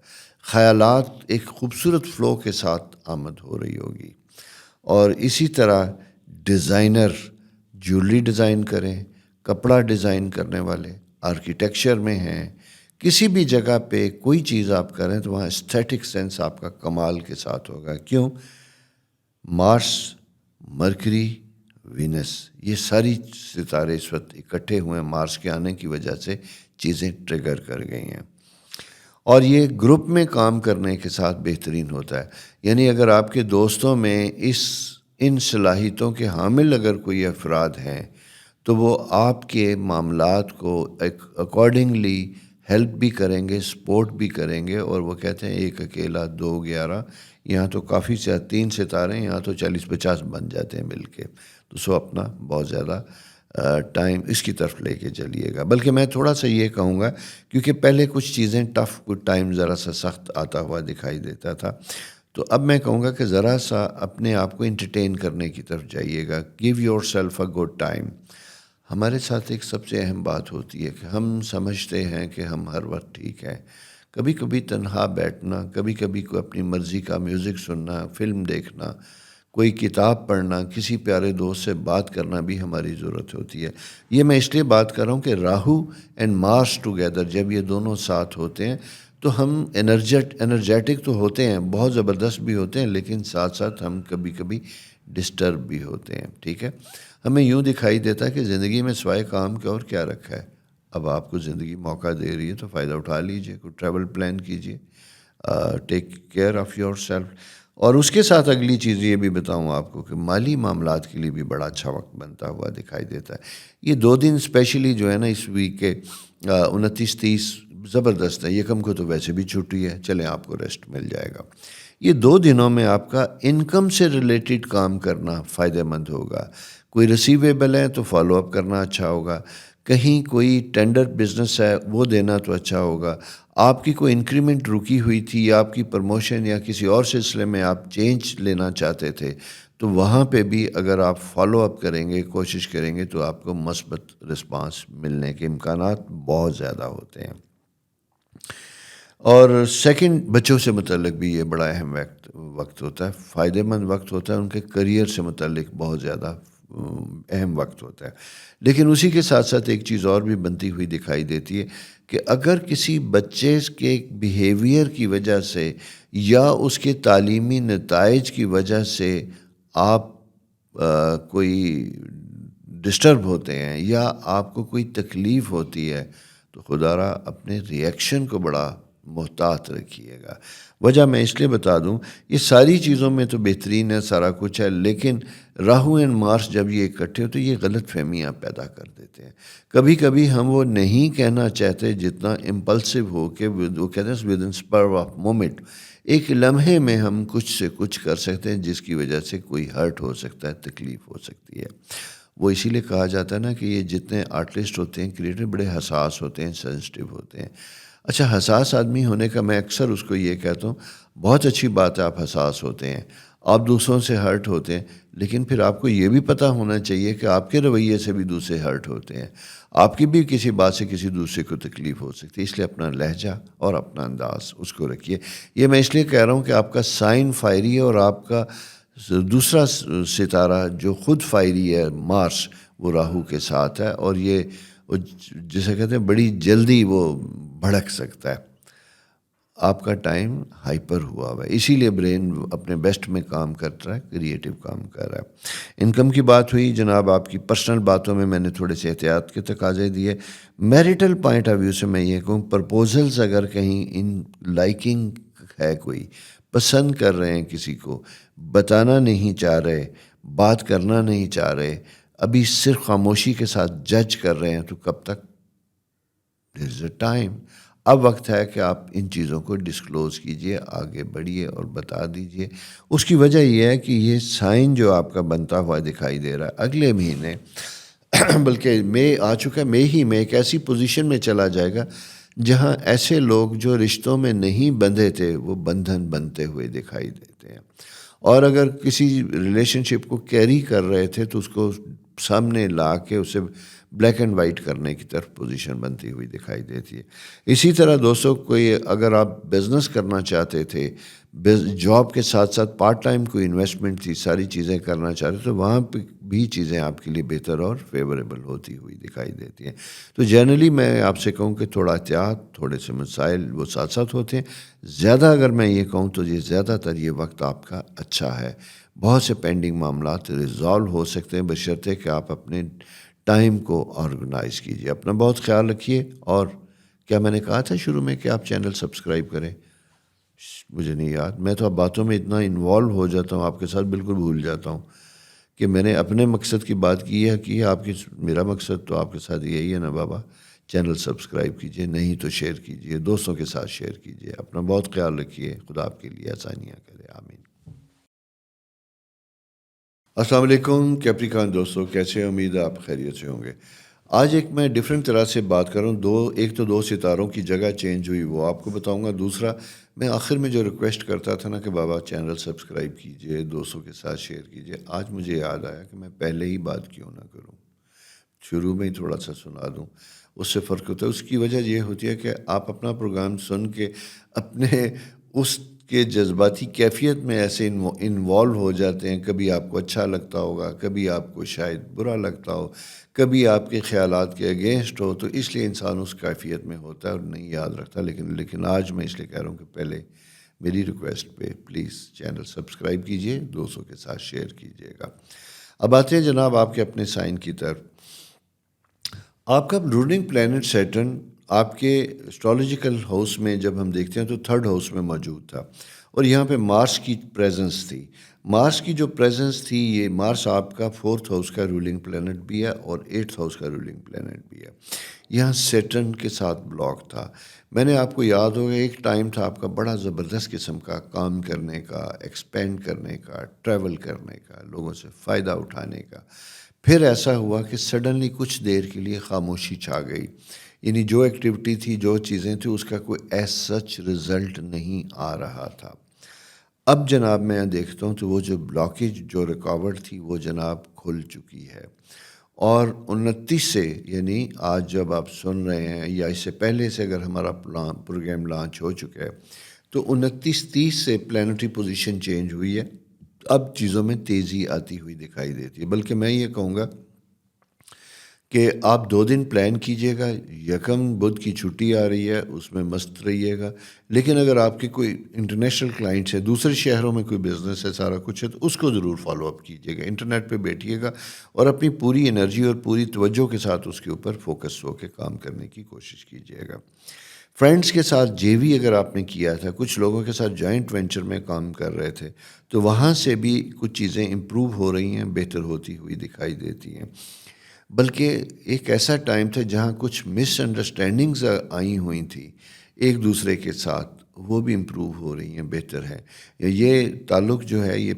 خیالات ایک خوبصورت فلو کے ساتھ آمد ہو رہی ہوگی، اور اسی طرح ڈیزائنر جیولری ڈیزائن کریں، کپڑا ڈیزائن کرنے والے، آرکیٹیکچر میں ہیں، کسی بھی جگہ پہ کوئی چیز آپ کریں تو وہاں اسٹیٹک سینس آپ کا کمال کے ساتھ ہوگا۔ کیوں؟ مارس، مرکری، وینس، یہ ساری ستارے اس وقت اکٹھے ہوئے ہیں، مارس کے آنے کی وجہ سے چیزیں ٹریگر کر گئی ہیں، اور یہ گروپ میں کام کرنے کے ساتھ بہترین ہوتا ہے۔ یعنی اگر آپ کے دوستوں میں ان صلاحیتوں کے حامل اگر کوئی افراد ہیں تو وہ آپ کے معاملات کو اکارڈنگلی ہیلپ بھی کریں گے، سپورٹ بھی کریں گے، اور وہ کہتے ہیں ایک اکیلا 2 11، یہاں تو کافی سے 3 ستارے ہیں، یہاں تو 40 50 بن جاتے ہیں مل کے، تو سو اپنا بہت زیادہ ٹائم اس کی طرف لے کے چلیے گا۔ بلکہ میں تھوڑا سا یہ کہوں گا، کیونکہ پہلے کچھ چیزیں ٹف، کچھ ٹائم ذرا سا سخت آتا ہوا دکھائی دیتا تھا، تو اب میں کہوں گا کہ ذرا سا اپنے آپ کو انٹرٹین کرنے کی طرف جائیے گا۔ Give yourself a good time. ہمارے ساتھ ایک سب سے اہم بات ہوتی ہے کہ ہم سمجھتے ہیں کہ ہم ہر وقت ٹھیک ہیں، کبھی کبھی تنہا بیٹھنا، کبھی کبھی کوئی اپنی مرضی کا میوزک سننا، فلم دیکھنا، کوئی کتاب پڑھنا، کسی پیارے دوست سے بات کرنا بھی ہماری ضرورت ہوتی ہے۔ یہ میں اس لیے بات کر رہا ہوں کہ راہو اینڈ مارس ٹوگیدر جب یہ دونوں ساتھ ہوتے ہیں تو ہم انرجیٹک تو ہوتے ہیں، بہت زبردست بھی ہوتے ہیں، لیکن ساتھ ساتھ ہم کبھی کبھی ڈسٹرب بھی ہوتے ہیں، ٹھیک ہے؟ ہمیں یوں دکھائی دیتا ہے کہ زندگی میں سوائے کام کے اور کیا رکھا ہے۔ اب آپ کو زندگی موقع دے رہی ہے تو فائدہ اٹھا لیجئے، کوئی ٹریول پلان کیجئے، take care of your self. اور اس کے ساتھ اگلی چیز یہ بھی بتاؤں آپ کو کہ مالی معاملات کے لیے بھی بڑا اچھا وقت بنتا ہوا دکھائی دیتا ہے۔ یہ 2 دن اسپیشلی جو ہے نا اس ویک کے 29 30 زبردست ہے۔ یکم کو تو ویسے بھی چھٹی ہے، چلیں آپ کو ریسٹ مل جائے گا۔ یہ 2 دنوں میں آپ کا انکم سے ریلیٹڈ کام کرنا فائدہ مند ہوگا۔ کوئی ریسیویبل ہے تو فالو اپ کرنا اچھا ہوگا، کہیں کوئی ٹینڈر بزنس ہے وہ دینا تو اچھا ہوگا، آپ کی کوئی انکریمنٹ رکی ہوئی تھی یا آپ کی پروموشن یا کسی اور سلسلے میں آپ چینج لینا چاہتے تھے تو وہاں پہ بھی اگر آپ فالو اپ کریں گے، کوشش کریں گے تو آپ کو مثبت رسپانس ملنے کے امکانات بہت زیادہ ہوتے ہیں۔ اور سیکنڈ، بچوں سے متعلق بھی یہ بڑا اہم وقت ہوتا ہے، فائدہ مند وقت ہوتا ہے، ان کے کریئر سے متعلق بہت زیادہ اہم وقت ہوتا ہے۔ لیکن اسی کے ساتھ ساتھ ایک چیز اور بھی بنتی ہوئی دکھائی دیتی ہے کہ اگر کسی بچے کے بیہیویئر کی وجہ سے یا اس کے تعلیمی نتائج کی وجہ سے آپ کوئی ڈسٹرب ہوتے ہیں یا آپ کو کوئی تکلیف ہوتی ہے تو خدا را اپنے ریئیکشن کو بڑا محتاط رکھیے گا۔ وجہ میں اس لیے بتا دوں، یہ ساری چیزوں میں تو بہترین ہے، سارا کچھ ہے، لیکن راہو اینڈ مارس جب یہ اکٹھے ہوتے یہ غلط فہمیاں پیدا کر دیتے ہیں۔ کبھی کبھی ہم وہ نہیں کہنا چاہتے جتنا امپلسو ہو کے وہ کہتے ہیں ود ان اسپر آف مومنٹ، ایک لمحے میں ہم کچھ سے کچھ کر سکتے ہیں جس کی وجہ سے کوئی ہرٹ ہو سکتا ہے، تکلیف ہو سکتی ہے۔ وہ اسی لیے کہا جاتا ہے نا کہ یہ جتنے آرٹسٹ ہوتے ہیں کریٹر بڑے حساس ہوتے ہیں، سینسٹیو ہوتے ہیں. اچھا، حساس آدمی ہونے کا میں اکثر اس کو یہ کہتا ہوں بہت اچھی بات ہے، آپ حساس ہوتے ہیں، آپ دوسروں سے ہرٹ ہوتے ہیں، لیکن پھر آپ کو یہ بھی پتہ ہونا چاہیے کہ آپ کے رویے سے بھی دوسرے ہرٹ ہوتے ہیں، آپ کی بھی کسی بات سے کسی دوسرے کو تکلیف ہو سکتی ہے. اس لیے اپنا لہجہ اور اپنا انداز اس کو رکھیے. یہ میں اس لیے کہہ رہا ہوں کہ آپ کا سائن فائری ہے، اور آپ کا دوسرا ستارہ جو خود فائری ہے مارس، وہ راہو کے ساتھ ہے، اور یہ جسے کہتے ہیں بڑی جلدی وہ بھڑک سکتا ہے. آپ کا ٹائم ہائپر ہوا ہوا ہے، اسی لیے برین اپنے بیسٹ میں کام کر رہا ہے، کریٹیو کام کر رہا ہے. انکم کی بات ہوئی جناب، آپ کی پرسنل باتوں میں نے تھوڑے سے احتیاط کے تقاضے دیے. میریٹل پوائنٹ آف ویو سے میں یہ کہوں، پرپوزلز اگر کہیں ان لائکنگ ہے، کوئی پسند کر رہے ہیں، کسی کو بتانا نہیں چاہ رہے، بات کرنا نہیں چاہ رہے، ابھی صرف خاموشی کے ساتھ جج کر رہے ہیں، تو کب تک؟ دیر از اے ٹائم. اب وقت ہے کہ آپ ان چیزوں کو ڈسکلوز کیجئے، آگے بڑھیے اور بتا دیجئے. اس کی وجہ یہ ہے کہ یہ سائن جو آپ کا بنتا ہوا دکھائی دے رہا ہے اگلے مہینے بلکہ مئی آ چکا ہے، مئی ہی میں ایک ایسی پوزیشن میں چلا جائے گا جہاں ایسے لوگ جو رشتوں میں نہیں بندھے تھے وہ بندھن بنتے ہوئے دکھائی دیتے ہیں. اور اگر کسی ریلیشن شپ کو کیری کر رہے تھے تو اس کو سامنے لا کے اسے بلیک اینڈ وائٹ کرنے کی طرف پوزیشن بنتی ہوئی دکھائی دیتی ہے. اسی طرح دوستوں، کوئی اگر آپ بزنس کرنا چاہتے تھے، جاب کے ساتھ ساتھ پارٹ ٹائم کوئی انویسٹمنٹ تھی، ساری چیزیں کرنا چاہتے تو وہاں پہ بھی چیزیں آپ کے لیے بہتر اور فیوریبل ہوتی ہوئی دکھائی دیتی ہیں. تو جنرلی میں آپ سے کہوں کہ تھوڑا احتیاط، تھوڑے سے مسائل وہ ساتھ ساتھ ہوتے ہیں. زیادہ اگر میں یہ کہوں تو یہ زیادہ تر یہ وقت آپ کا اچھا ہے. بہت سے پینڈنگ معاملات ریزالو ہو سکتے ہیں، بشرطے کہ آپ اپنے ٹائم کو آرگنائز کیجیے. اپنا بہت خیال رکھیے. اور کیا میں نے کہا تھا شروع میں کہ آپ چینل سبسکرائب کریں؟ مجھے نہیں یاد، میں تو اب باتوں میں اتنا انوالو ہو جاتا ہوں، آپ کے ساتھ بالکل بھول جاتا ہوں کہ میں نے اپنے مقصد کی بات کی ہے آپ کی. میرا مقصد تو آپ کے ساتھ یہی ہے نا بابا. چینل سبسکرائب کیجئے، نہیں تو شیئر کیجئے، دوستوں کے ساتھ شیئر کیجئے. اپنا بہت خیال رکھیے. خدا آپ کے لیے آسانیاں کرے. آمین. السلام علیکم کیپریکان دوستوں، کیسے؟ امید ہے آپ خیریت سے ہوں گے. آج ایک میں ڈیفرنٹ طرح سے بات کروں. ایک تو دو ستاروں کی جگہ چینج ہوئی، وہ آپ کو بتاؤں گا. دوسرا، میں آخر میں جو ریکویسٹ کرتا تھا نا کہ بابا چینل سبسکرائب کیجئے، دوستوں کے ساتھ شیئر کیجئے، آج مجھے یاد آیا کہ میں پہلے ہی بات کیوں نہ کروں، شروع میں ہی تھوڑا سا سنا دوں. اس سے فرق ہوتا ہے. اس کی وجہ یہ ہوتی ہے کہ آپ اپنا پروگرام سن کے اپنے اس کے جذباتی کیفیت میں ایسے انوالو ہو جاتے ہیں. کبھی آپ کو اچھا لگتا ہوگا، کبھی آپ کو شاید برا لگتا ہو، کبھی آپ کے خیالات کے اگینسٹ ہو، تو اس لیے انسان اس کیفیت میں ہوتا ہے اور نہیں یاد رکھتا. لیکن آج میں اس لیے کہہ رہا ہوں کہ پہلے میری ریکویسٹ پہ پلیز چینل سبسکرائب کیجئے، دوستوں کے ساتھ شیئر کیجئے گا. اب آتے ہیں جناب آپ کے اپنے سائن کی طرف. آپ کا رولنگ پلینٹ سیٹرن آپ کے اسٹرالوجیکل ہاؤس میں جب ہم دیکھتے ہیں تو تھرڈ ہاؤس میں موجود تھا، اور یہاں پہ مارس کی پریزنس تھی. مارس کی جو پریزنس تھی، یہ مارس آپ کا فورتھ ہاؤس کا رولنگ پلینٹ بھی ہے اور ایٹتھ ہاؤس کا رولنگ پلینٹ بھی ہے. یہاں سیٹرن کے ساتھ بلاک تھا. میں نے آپ کو یاد ہوگا ایک ٹائم تھا آپ کا بڑا زبردست قسم کا کام کرنے کا، ایکسپینڈ کرنے کا، ٹریول کرنے کا، لوگوں سے فائدہ اٹھانے کا. پھر ایسا ہوا کہ سڈنلی کچھ دیر کے لیے خاموشی چھا گئی. یعنی جو ایکٹیویٹی تھی، جو چیزیں تھیں، اس کا کوئی ایز سچ رزلٹ نہیں آ رہا تھا. اب جناب میں دیکھتا ہوں تو وہ جو بلاکیج، جو رکاوٹ تھی، وہ جناب کھل چکی ہے. اور 29 سے، یعنی آج جب آپ سن رہے ہیں یا اس سے پہلے سے اگر ہمارا پروگرام لانچ ہو چکا ہے، تو 29-30 سے پلانٹری پوزیشن چینج ہوئی ہے. اب چیزوں میں تیزی آتی ہوئی دکھائی دیتی ہے. بلکہ میں یہ کہوں گا کہ آپ 2 دن پلان کیجئے گا. یکم بدھ کی چھٹی آ رہی ہے، اس میں مست رہیے گا. لیکن اگر آپ کے کوئی انٹرنیشنل کلائنٹس ہے، دوسرے شہروں میں کوئی بزنس ہے، سارا کچھ ہے، تو اس کو ضرور فالو اپ کیجئے گا. انٹرنیٹ پہ بیٹھیے گا اور اپنی پوری انرجی اور پوری توجہ کے ساتھ اس کے اوپر فوکس ہو کے کام کرنے کی کوشش کیجئے گا. فرینڈس کے ساتھ جے وی اگر آپ نے کیا تھا، کچھ لوگوں کے ساتھ جوائنٹ وینچر میں کام کر رہے تھے، تو وہاں سے بھی کچھ چیزیں امپروو ہو رہی ہیں، بہتر ہوتی ہوئی دکھائی دیتی ہیں. بلکہ ایک ایسا ٹائم تھا جہاں کچھ مس انڈرسٹینڈنگز آئی ہوئی تھیں ایک دوسرے کے ساتھ، وہ بھی امپروو ہو رہی ہیں، بہتر ہے. یہ تعلق جو ہے یہ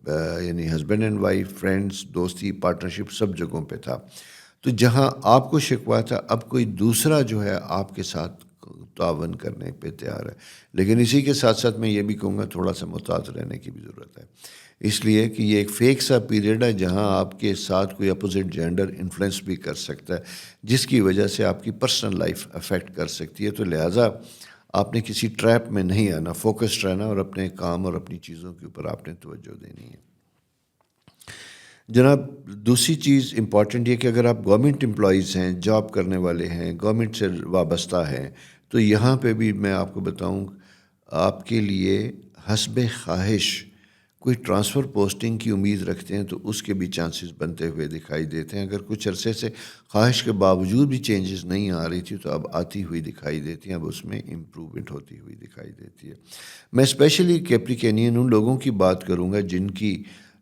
یعنی ہسبینڈ اینڈ وائف، فرینڈس، دوستی، پارٹنرشپ سب جگہوں پہ تھا. تو جہاں آپ کو شکوہ تھا اب کوئی دوسرا جو ہے آپ کے ساتھ تعاون کرنے پہ تیار ہے. لیکن اسی کے ساتھ ساتھ میں یہ بھی کہوں گا تھوڑا سا محتاط رہنے کی بھی ضرورت ہے، اس لیے کہ یہ ایک فیک سا پیریڈ ہے جہاں آپ کے ساتھ کوئی اپوزٹ جینڈر انفلوئنس بھی کر سکتا ہے، جس کی وجہ سے آپ کی پرسنل لائف افیکٹ کر سکتی ہے. تو لہٰذا آپ نے کسی ٹریپ میں نہیں آنا، فوکسڈ رہنا اور اپنے کام اور اپنی چیزوں کے اوپر آپ نے توجہ دینی ہے. جناب دوسری چیز امپورٹنٹ یہ کہ اگر آپ گورنمنٹ امپلائیز ہیں، جاب کرنے والے ہیں، گورنمنٹ سے وابستہ ہیں، تو یہاں پہ بھی میں آپ کو بتاؤں آپ کے لیے حسب خواہش کوئی ٹرانسفر پوسٹنگ کی امید رکھتے ہیں تو اس کے بھی چانسز بنتے ہوئے دکھائی دیتے ہیں. اگر کچھ عرصے سے خواہش کے باوجود بھی چینجز نہیں آ رہی تھی تو اب آتی ہوئی دکھائی دیتی ہیں، اب اس میں امپرومنٹ ہوتی ہوئی دکھائی دیتی ہے. میں اسپیشلی کیپریکینین ان لوگوں کی بات کروں گا جن کی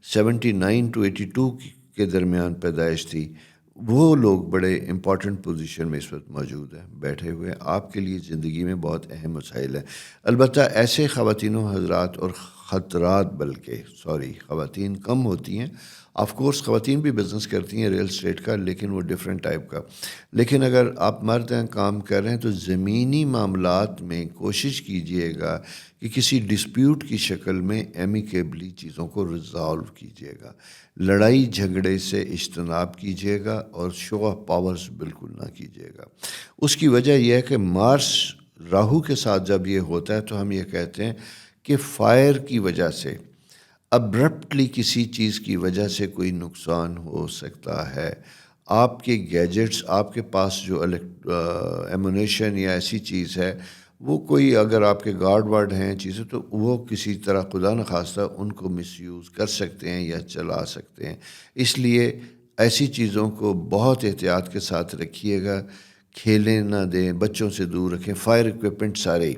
79 to 82 کے درمیان پیدائش تھی. وہ لوگ بڑے امپورٹنٹ پوزیشن میں اس وقت موجود ہیں، بیٹھے ہوئے. آپ کے لیے زندگی میں بہت اہم مسائل ہیں. البتہ ایسے خواتین و حضرات اور خطرات، بلکہ خواتین کم ہوتی ہیں. آف کورس خواتین بھی بزنس کرتی ہیں ریل اسٹیٹ کا، لیکن وہ ڈیفرنٹ ٹائپ کا. لیکن اگر آپ مرد ہیں، کام کر رہے ہیں، تو زمینی معاملات میں کوشش کیجئے گا کہ کسی ڈسپیوٹ کی شکل میں ایمیکیبلی چیزوں کو ریزالو کیجئے گا. لڑائی جھگڑے سے اجتناب کیجئے گا اور شو آف پاورز بالکل نہ کیجئے گا. اس کی وجہ یہ ہے کہ مارس راہو کے ساتھ جب یہ ہوتا ہے تو ہم یہ کہتے ہیں کہ فائر کی وجہ سے ابرپٹلی کسی چیز کی وجہ سے کوئی نقصان ہو سکتا ہے. آپ کے گیجٹس، آپ کے پاس جو ایمونیشن یا ایسی چیز ہے، وہ کوئی اگر آپ کے گارڈ وارڈ ہیں چیزیں، تو وہ کسی طرح خدا نخواستہ ان کو مس یوز کر سکتے ہیں یا چلا سکتے ہیں. اس لیے ایسی چیزوں کو بہت احتیاط کے ساتھ رکھیے گا. کھیلیں نہ دیں، بچوں سے دور رکھیں. فائر ایکوپمنٹ سارے،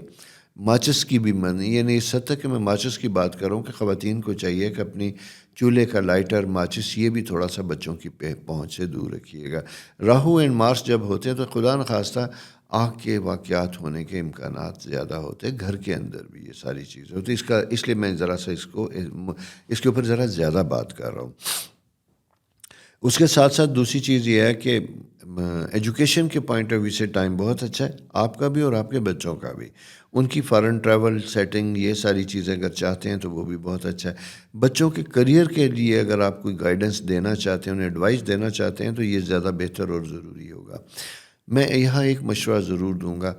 ماچس کی بھی منع، یعنی اس حد تک کہ میں ماچس کی بات کروں کہ خواتین کو چاہیے کہ اپنی چولہے کا لائٹر، ماچس، یہ بھی تھوڑا سا بچوں کی پہنچ سے دور رکھیے گا. راہو اینڈ مارس جب ہوتے ہیں تو خدا نخواستہ آگ کے واقعات ہونے کے امکانات زیادہ ہوتے ہیں. گھر کے اندر بھی یہ ساری چیزیں ہوتی ہیں. اس لیے میں ذرا سا اس کے اوپر ذرا زیادہ بات کر رہا ہوں. اس کے ساتھ ساتھ دوسری چیز یہ ہے کہ ایجوکیشن کے پوائنٹ آف ویو سے ٹائم بہت اچھا ہے، آپ کا بھی اور آپ کے بچوں کا بھی. ان کی فارن ٹریول سیٹنگ، یہ ساری چیزیں اگر چاہتے ہیں تو وہ بھی بہت اچھا ہے. بچوں کے کریئر کے لیے اگر آپ کوئی گائیڈنس دینا چاہتے ہیں، انہیں ایڈوائس دینا چاہتے ہیں، تو یہ زیادہ بہتر اور ضروری ہوگا. میں یہاں ایک مشورہ ضرور دوں گا.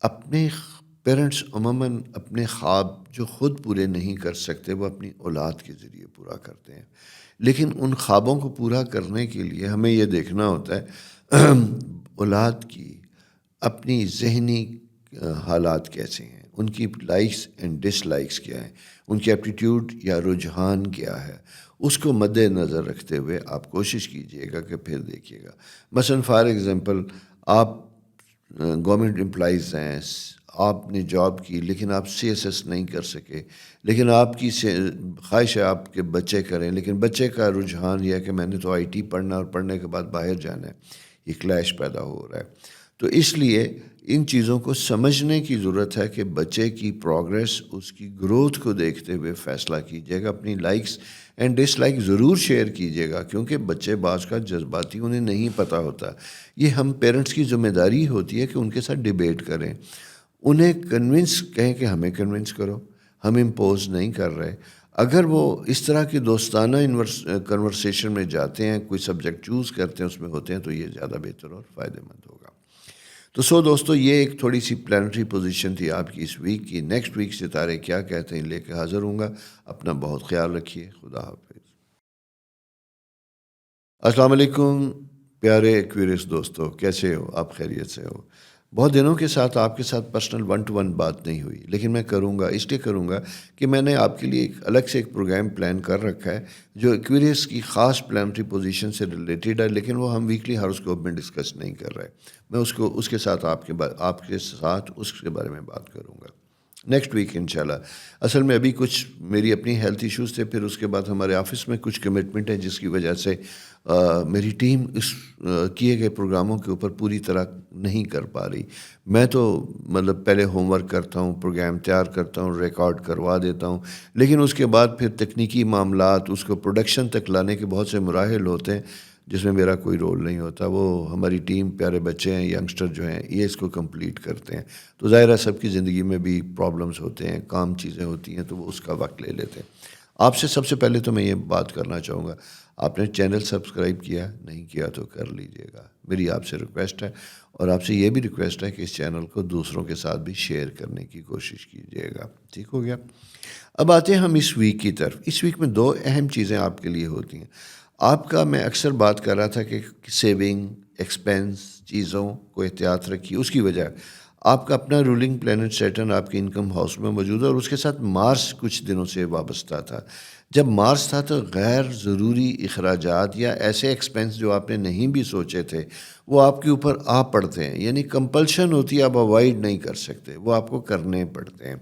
اپنے پیرنٹس عموماً اپنے خواب جو خود پورے نہیں کر سکتے وہ اپنی اولاد کے ذریعے پورا کرتے ہیں. لیکن ان خوابوں کو پورا کرنے کے لیے ہمیں یہ دیکھنا ہوتا ہے اولاد کی اپنی ذہنی حالات کیسے ہیں، ان کی لائکس اینڈ ڈس لائکس کیا ہیں، ان کی ایپٹیٹیوڈ یا رجحان کیا ہے. اس کو مد نظر رکھتے ہوئے آپ کوشش کیجئے گا کہ پھر دیکھیے گا. مثلا فار ایگزامپل آپ گورنمنٹ امپلائیز ہیں، آپ نے جاب کی لیکن آپ CSS نہیں کر سکے، لیکن آپ کی خواہش ہے آپ کے بچے کریں، لیکن بچے کا رجحان یہ ہے کہ میں نے تو IT پڑھنا اور پڑھنے کے بعد باہر جانا ہے. یہ کلیش پیدا ہو رہا ہے. تو اس لیے ان چیزوں کو سمجھنے کی ضرورت ہے کہ بچے کی پروگریس، اس کی گروتھ کو دیکھتے ہوئے فیصلہ کیجیے گا. اپنی لائکس اینڈ ڈس لائک ضرور شیئر کیجیے گا، کیونکہ بچے بعض کا جذباتی، انہیں نہیں پتہ ہوتا. یہ ہم پیرنٹس کی ذمہ داری ہوتی ہے کہ ان کے ساتھ ڈیبیٹ کریں، انہیں کنونس کہیں کہ ہمیں کنونس کرو، ہم امپوز نہیں کر رہے. اگر وہ اس طرح کی دوستانہ کنورسیشن میں جاتے ہیں، کوئی سبجیکٹ چوز کرتے ہیں، اس میں ہوتے ہیں، تو یہ زیادہ بہتر اور فائدہ مند ہوگا. تو دوستو، یہ ایک تھوڑی سی پلانٹری پوزیشن تھی آپ کی اس ویک کی. نیکسٹ ویک ستارے کیا کہتے ہیں لے کے حاضر ہوں گا. اپنا بہت خیال رکھیے. خدا حافظ. السلام علیکم پیارے ایکویریس دوستو، کیسے ہو آپ؟ خیریت سے ہو؟ بہت دنوں کے ساتھ آپ کے ساتھ پرسنل 1 to 1 بات نہیں ہوئی، لیکن میں کروں گا. اس لیے کروں گا کہ میں نے آپ کے لیے ایک الگ سے ایک پروگرام پلان کر رکھا ہے جو ایکویریس کی خاص پلانٹری پوزیشن سے ریلیٹڈ ہے، لیکن وہ ہم ویکلی ہاروسکوپ میں ڈسکس نہیں کر رہے. میں اس کے ساتھ آپ کے ساتھ اس کے بارے میں بات کروں گا. نیکسٹ ویک انشاءاللہ. اصل میں ابھی کچھ میری اپنی ہیلتھ ایشوز تھے، پھر اس کے بعد ہمارے آفس میں کچھ کمٹمنٹ ہے جس کی وجہ سے میری ٹیم اس کیے گئے پروگراموں کے اوپر پوری طرح نہیں کر پا رہی. میں تو مطلب پہلے ہوم ورک کرتا ہوں، پروگرام تیار کرتا ہوں، ریکارڈ کروا دیتا ہوں، لیکن اس کے بعد پھر تکنیکی معاملات، اس کو پروڈکشن تک لانے کے بہت سے مراحل ہوتے ہیں جس میں میرا کوئی رول نہیں ہوتا. وہ ہماری ٹیم، پیارے بچے ہیں، ینگسٹر جو ہیں، یہ اس کو کمپلیٹ کرتے ہیں. تو ظاہر ہے سب کی زندگی میں بھی پرابلمس ہوتے ہیں، کام چیزیں ہوتی ہیں، تو وہ اس کا وقت لے لیتے ہیں. آپ سے سب سے پہلے تو میں یہ بات کرنا چاہوں گا، آپ نے چینل سبسکرائب کیا نہیں کیا تو کر لیجئے گا، میری آپ سے ریکویسٹ ہے. اور آپ سے یہ بھی ریکویسٹ ہے کہ اس چینل کو دوسروں کے ساتھ بھی شیئر کرنے کی کوشش کیجیے گا. ٹھیک ہو گیا؟ اب آتے ہیں ہم اس ویک کی طرف. اس ویک میں 2 اہم چیزیں آپ کے لیے ہوتی ہیں. آپ کا، میں اکثر بات کر رہا تھا کہ سیونگ، ایکسپینس، چیزوں کو احتیاط رکھیے. اس کی وجہ آپ کا اپنا رولنگ پلانٹ سیٹرن آپ کے انکم ہاؤس میں موجود ہے، اور اس کے ساتھ مارس کچھ دنوں سے وابستہ تھا. جب مارس تھا تو غیر ضروری اخراجات یا ایسے ایکسپینس جو آپ نے نہیں بھی سوچے تھے وہ آپ کے اوپر آ پڑتے ہیں. یعنی کمپلشن ہوتی ہے، آپ اوائڈ نہیں کر سکتے، وہ آپ کو کرنے پڑتے ہیں.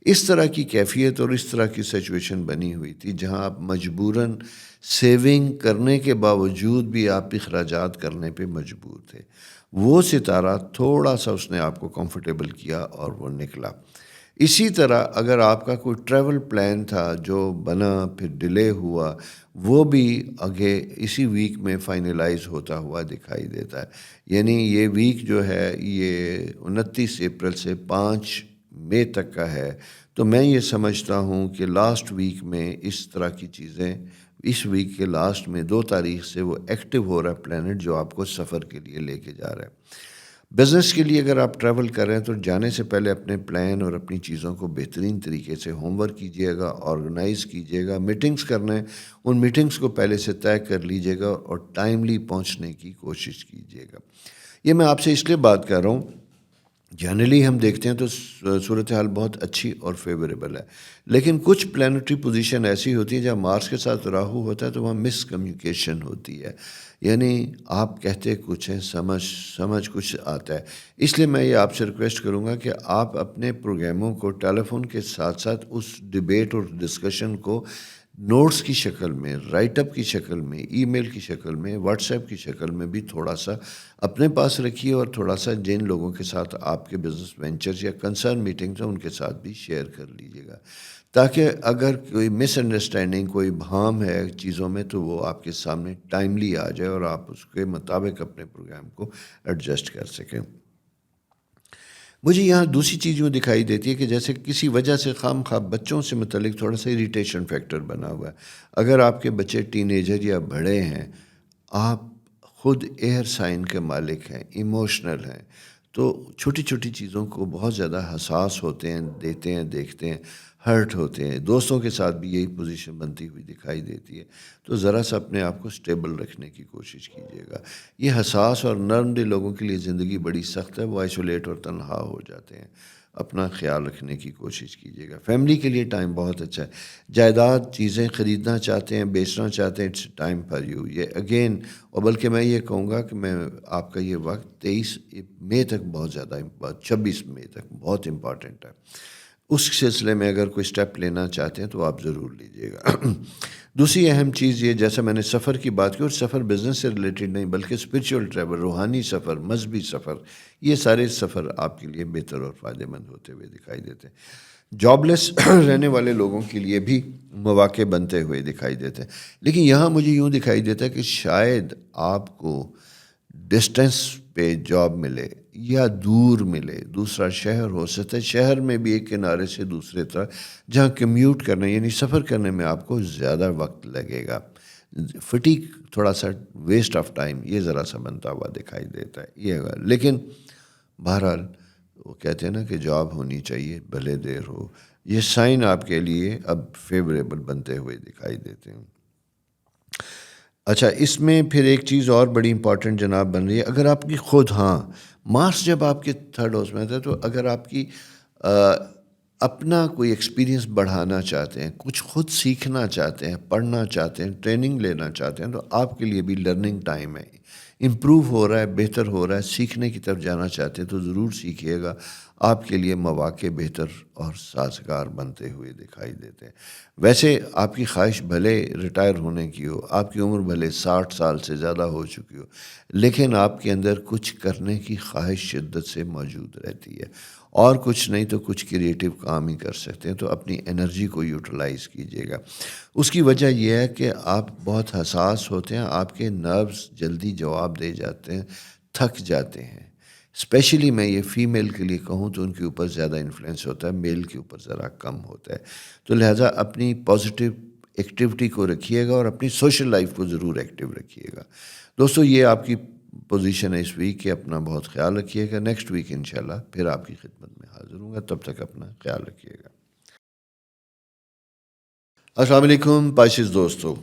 اس طرح کی کیفیت اور اس طرح کی سچویشن بنی ہوئی تھی جہاں آپ مجبوراً سیونگ کرنے کے باوجود بھی آپ اخراجات کرنے پہ مجبور تھے. وہ ستارہ تھوڑا سا اس نے آپ کو کمفرٹیبل کیا اور وہ نکلا. اسی طرح اگر آپ کا کوئی ٹریول پلان تھا جو بنا پھر ڈیلے ہوا، وہ بھی آگے اسی ویک میں فائنلائز ہوتا ہوا دکھائی دیتا ہے. یعنی یہ ویک جو ہے یہ 29 اپریل سے 5 مئی تک کا ہے. تو میں یہ سمجھتا ہوں کہ لاسٹ ویک میں اس طرح کی چیزیں، اس ویک کے لاسٹ میں 2 تاریخ سے وہ ایکٹیو ہو رہا ہے پلانٹ جو آپ کو سفر کے لیے لے کے جا رہا ہے. بزنس کے لیے اگر آپ ٹریول کر رہے ہیں تو جانے سے پہلے اپنے پلان اور اپنی چیزوں کو بہترین طریقے سے ہوم ورک کیجیے گا، آرگنائز کیجیے گا. میٹنگز کرنا ہے، ان میٹنگز کو پہلے سے طے کر لیجیے گا اور ٹائملی پہنچنے کی کوشش کیجیے گا. یہ میں آپ سے اس لیے بات کر رہا ہوں، جنرلی ہم دیکھتے ہیں تو صورتحال بہت اچھی اور فیوریبل ہے، لیکن کچھ پلانٹری پوزیشن ایسی ہوتی ہے جب مارس کے ساتھ راہو ہوتا ہے تو وہاں مس کمیونیکیشن ہوتی ہے. یعنی آپ کہتے کچھ ہیں، سمجھ کچھ آتا ہے. اس لیے میں یہ آپ سے ریکویسٹ کروں گا کہ آپ اپنے پروگراموں کو ٹیلی فون کے ساتھ ساتھ اس ڈبیٹ اور ڈسکشن کو نوٹس کی شکل میں، رائٹ اپ کی شکل میں، ای میل کی شکل میں، واٹس ایپ کی شکل میں بھی تھوڑا سا اپنے پاس رکھیے، اور تھوڑا سا جن لوگوں کے ساتھ آپ کے بزنس وینچرز یا کنسرن میٹنگز ہیں ان کے ساتھ بھی شیئر کر لیجیے گا، تاکہ اگر کوئی مس انڈرسٹینڈنگ، کوئی بھام ہے چیزوں میں تو وہ آپ کے سامنے ٹائملی آ جائے اور آپ اس کے مطابق اپنے پروگرام کو ایڈجسٹ کر سکیں. مجھے یہاں دوسری چیز یوں دکھائی دیتی ہے کہ جیسے کسی وجہ سے خام خواہ بچوں سے متعلق تھوڑا سا اریٹیشن فیکٹر بنا ہوا ہے. اگر آپ کے بچے ٹین ایجر یا بڑے ہیں، آپ خود ایئر سائن کے مالک ہیں، ایموشنل ہیں، تو چھوٹی چھوٹی چیزوں کو بہت زیادہ حساس ہوتے ہیں، دیتے ہیں، دیکھتے ہیں، ہرٹ ہوتے ہیں. دوستوں کے ساتھ بھی یہی پوزیشن بنتی ہوئی دکھائی دیتی ہے. تو ذرا سا اپنے آپ کو سٹیبل رکھنے کی کوشش کیجیے گا. یہ حساس اور نرم دل لوگوں کے لیے زندگی بڑی سخت ہے، وہ آئسولیٹ اور تنہا ہو جاتے ہیں. اپنا خیال رکھنے کی کوشش کیجیے گا. فیملی کے لیے ٹائم بہت اچھا ہے. جائیداد، چیزیں خریدنا چاہتے ہیں، بیچنا چاہتے ہیں، اٹس ٹائم فار یو. یہ اگین، اور بلکہ میں یہ کہوں گا کہ میں آپ کا یہ وقت 23 مئی تک بہت زیادہ، 26 مئی تک بہت امپورٹنٹ ہے. اس سلسلے میں اگر کوئی سٹیپ لینا چاہتے ہیں تو آپ ضرور لیجیے گا. دوسری اہم چیز یہ، جیسا میں نے سفر کی بات کی، اور سفر بزنس سے ریلیٹڈ نہیں بلکہ اسپرچول ٹریول، روحانی سفر، مذہبی سفر، یہ سارے سفر آپ کے لیے بہتر اور فائدہ مند ہوتے ہوئے دکھائی دیتے ہیں. جاب لیس رہنے والے لوگوں کے لیے بھی مواقع بنتے ہوئے دکھائی دیتے ہیں. لیکن یہاں مجھے یوں دکھائی دیتا ہے کہ شاید آپ کو ڈسٹینس پہ جاب ملے یا دور ملے، دوسرا شہر ہو سکتا ہے، شہر میں بھی ایک کنارے سے دوسرے طرف جہاں کمیوٹ کرنے یعنی سفر کرنے میں آپ کو زیادہ وقت لگے گا. فٹیک، تھوڑا سا ویسٹ آف ٹائم، یہ ذرا سا بنتا ہوا دکھائی دیتا ہے. یہ لیکن بہرحال وہ کہتے ہیں نا کہ جاب ہونی چاہیے بھلے دیر ہو. یہ سائن آپ کے لیے اب فیوریبل بنتے ہوئے دکھائی دیتے ہیں. اچھا، اس میں پھر ایک چیز اور بڑی امپورٹنٹ جناب بن رہی ہے. اگر آپ کی خود، مارس جب آپ کے 3rd ہاؤس میں تھا، تو اگر آپ کی اپنا کوئی ایکسپیرینس بڑھانا چاہتے ہیں، کچھ خود سیکھنا چاہتے ہیں، پڑھنا چاہتے ہیں، ٹریننگ لینا چاہتے ہیں، تو آپ کے لیے بھی لرننگ ٹائم ہے. امپروو ہو رہا ہے، بہتر ہو رہا ہے، سیکھنے کی طرف جانا چاہتے ہیں تو ضرور سیکھیے گا. آپ کے لیے مواقع بہتر اور سازگار بنتے ہوئے دکھائی دیتے ہیں۔ ویسے آپ کی خواہش بھلے ریٹائر ہونے کی ہو، آپ کی عمر بھلے 60 سال سے زیادہ ہو چکی ہو، لیکن آپ کے اندر کچھ کرنے کی خواہش شدت سے موجود رہتی ہے، اور کچھ نہیں تو کچھ کریٹیو کام ہی کر سکتے ہیں۔ تو اپنی انرجی کو یوٹیلائز کیجیے گا۔ اس کی وجہ یہ ہے کہ آپ بہت حساس ہوتے ہیں، آپ کے نروز جلدی جواب دے جاتے ہیں، تھک جاتے ہیں۔ اسپیشلی میں یہ فیمیل کے لیے کہوں تو ان کے اوپر زیادہ انفلوئنس ہوتا ہے، میل کے اوپر ذرا کم ہوتا ہے۔ تو لہٰذا اپنی پازیٹیو ایکٹیویٹی کو رکھیے گا اور اپنی سوشل لائف کو ضرور ایکٹیو رکھیے گا۔ دوستو یہ آپ کی پوزیشن ہے اس ویک کہ اپنا بہت خیال رکھیے گا۔ نیکسٹ ویک انشاءاللہ پھر آپ کی خدمت میں حاضر ہوں گا، تب تک اپنا خیال رکھیے گا۔ السلام علیکم پائسیز دوستو۔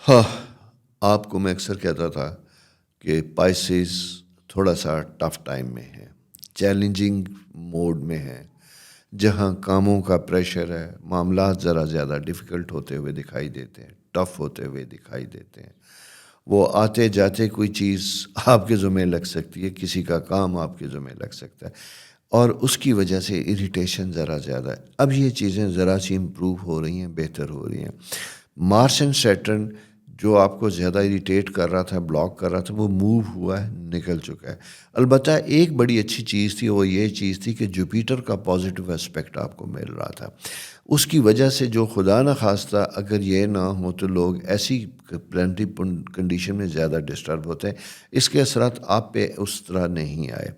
ہاں، آپ کو میں اکثر کہتا تھا کہ پائسیز تھوڑا سا ٹف ٹائم میں ہے، چیلنجنگ موڈ میں ہے، جہاں کاموں کا پریشر ہے، معاملات ذرا زیادہ ڈیفیکلٹ ہوتے ہوئے دکھائی دیتے ہیں، ٹف ہوتے ہوئے دکھائی دیتے ہیں۔ وہ آتے جاتے کوئی چیز آپ کے ذمہ لگ سکتی ہے، کسی کا کام آپ کے ذمہ لگ سکتا ہے، اور اس کی وجہ سے اریٹیشن ذرا زیادہ ہے۔ اب یہ چیزیں ذرا سی امپروو ہو رہی ہیں، بہتر ہو رہی ہیں۔ مارس اینڈ سیٹرن جو آپ کو زیادہ اریٹیٹ کر رہا تھا، بلاک کر رہا تھا، وہ موو ہوا ہے، نکل چکا ہے۔ البتہ ایک بڑی اچھی چیز تھی، وہ یہ چیز تھی کہ جوپیٹر کا پازیٹیو اسپیکٹ آپ کو مل رہا تھا۔ اس کی وجہ سے جو خدا نخواستہ اگر یہ نہ ہو تو لوگ ایسی پلانٹری کنڈیشن میں زیادہ ڈسٹرب ہوتے ہیں، اس کے اثرات آپ پہ اس طرح نہیں آئے۔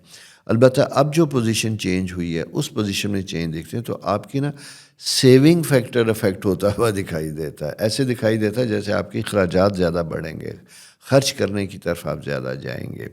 البتہ اب جو پوزیشن چینج ہوئی ہے اس پوزیشن میں چینج دیکھتے ہیں تو آپ کی سیونگ فیکٹر افیکٹ ہوتا ہوا دکھائی دیتا ہے۔ ایسے دکھائی دیتا ہے جیسے آپ کی اخراجات زیادہ بڑھیں گے، خرچ کرنے کی طرف آپ زیادہ جائیں گے،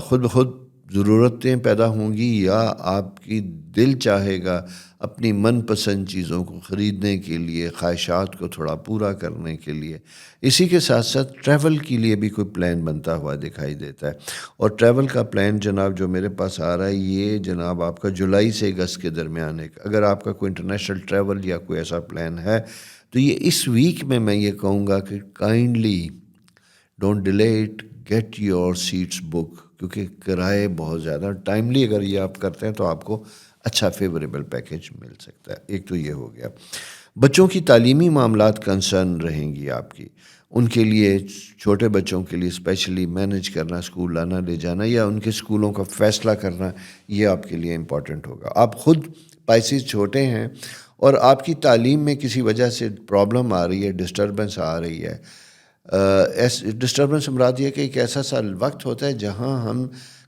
خود بخود ضرورتیں پیدا ہوں گی، یا آپ کی دل چاہے گا اپنی من پسند چیزوں کو خریدنے کے لیے، خواہشات کو تھوڑا پورا کرنے کے لیے۔ اسی کے ساتھ ساتھ ٹریول کے لیے بھی کوئی پلان بنتا ہوا دکھائی دیتا ہے، اور ٹریول کا پلان جناب جو میرے پاس آ رہا ہے یہ جناب آپ کا جولائی سے اگست کے درمیان ہے۔ اگر آپ کا کوئی انٹرنیشنل ٹریول یا کوئی ایسا پلان ہے تو یہ اس ویک میں یہ کہوں گا کہ kindly don't delay it, get your seats book, کیونکہ کرائے بہت زیادہ، ٹائملی اگر یہ آپ کرتے ہیں تو آپ کو اچھا فیوریبل پیکیج مل سکتا ہے۔ ایک تو یہ ہو گیا۔ بچوں کی تعلیمی معاملات کنسرن رہیں گی آپ کی، ان کے لیے، چھوٹے بچوں کے لیے اسپیشلی مینیج کرنا، اسکول لانا لے جانا یا ان کے اسکولوں کا فیصلہ کرنا، یہ آپ کے لیے امپورٹنٹ ہوگا۔ آپ خود پائسیز چھوٹے ہیں اور آپ کی تعلیم میں کسی وجہ سے پرابلم آ رہی ہے، ڈسٹربنس آ رہی ہے۔ ڈسٹربنس مراد یہ کہ ایک ایسا سا وقت ہوتا ہے جہاں ہم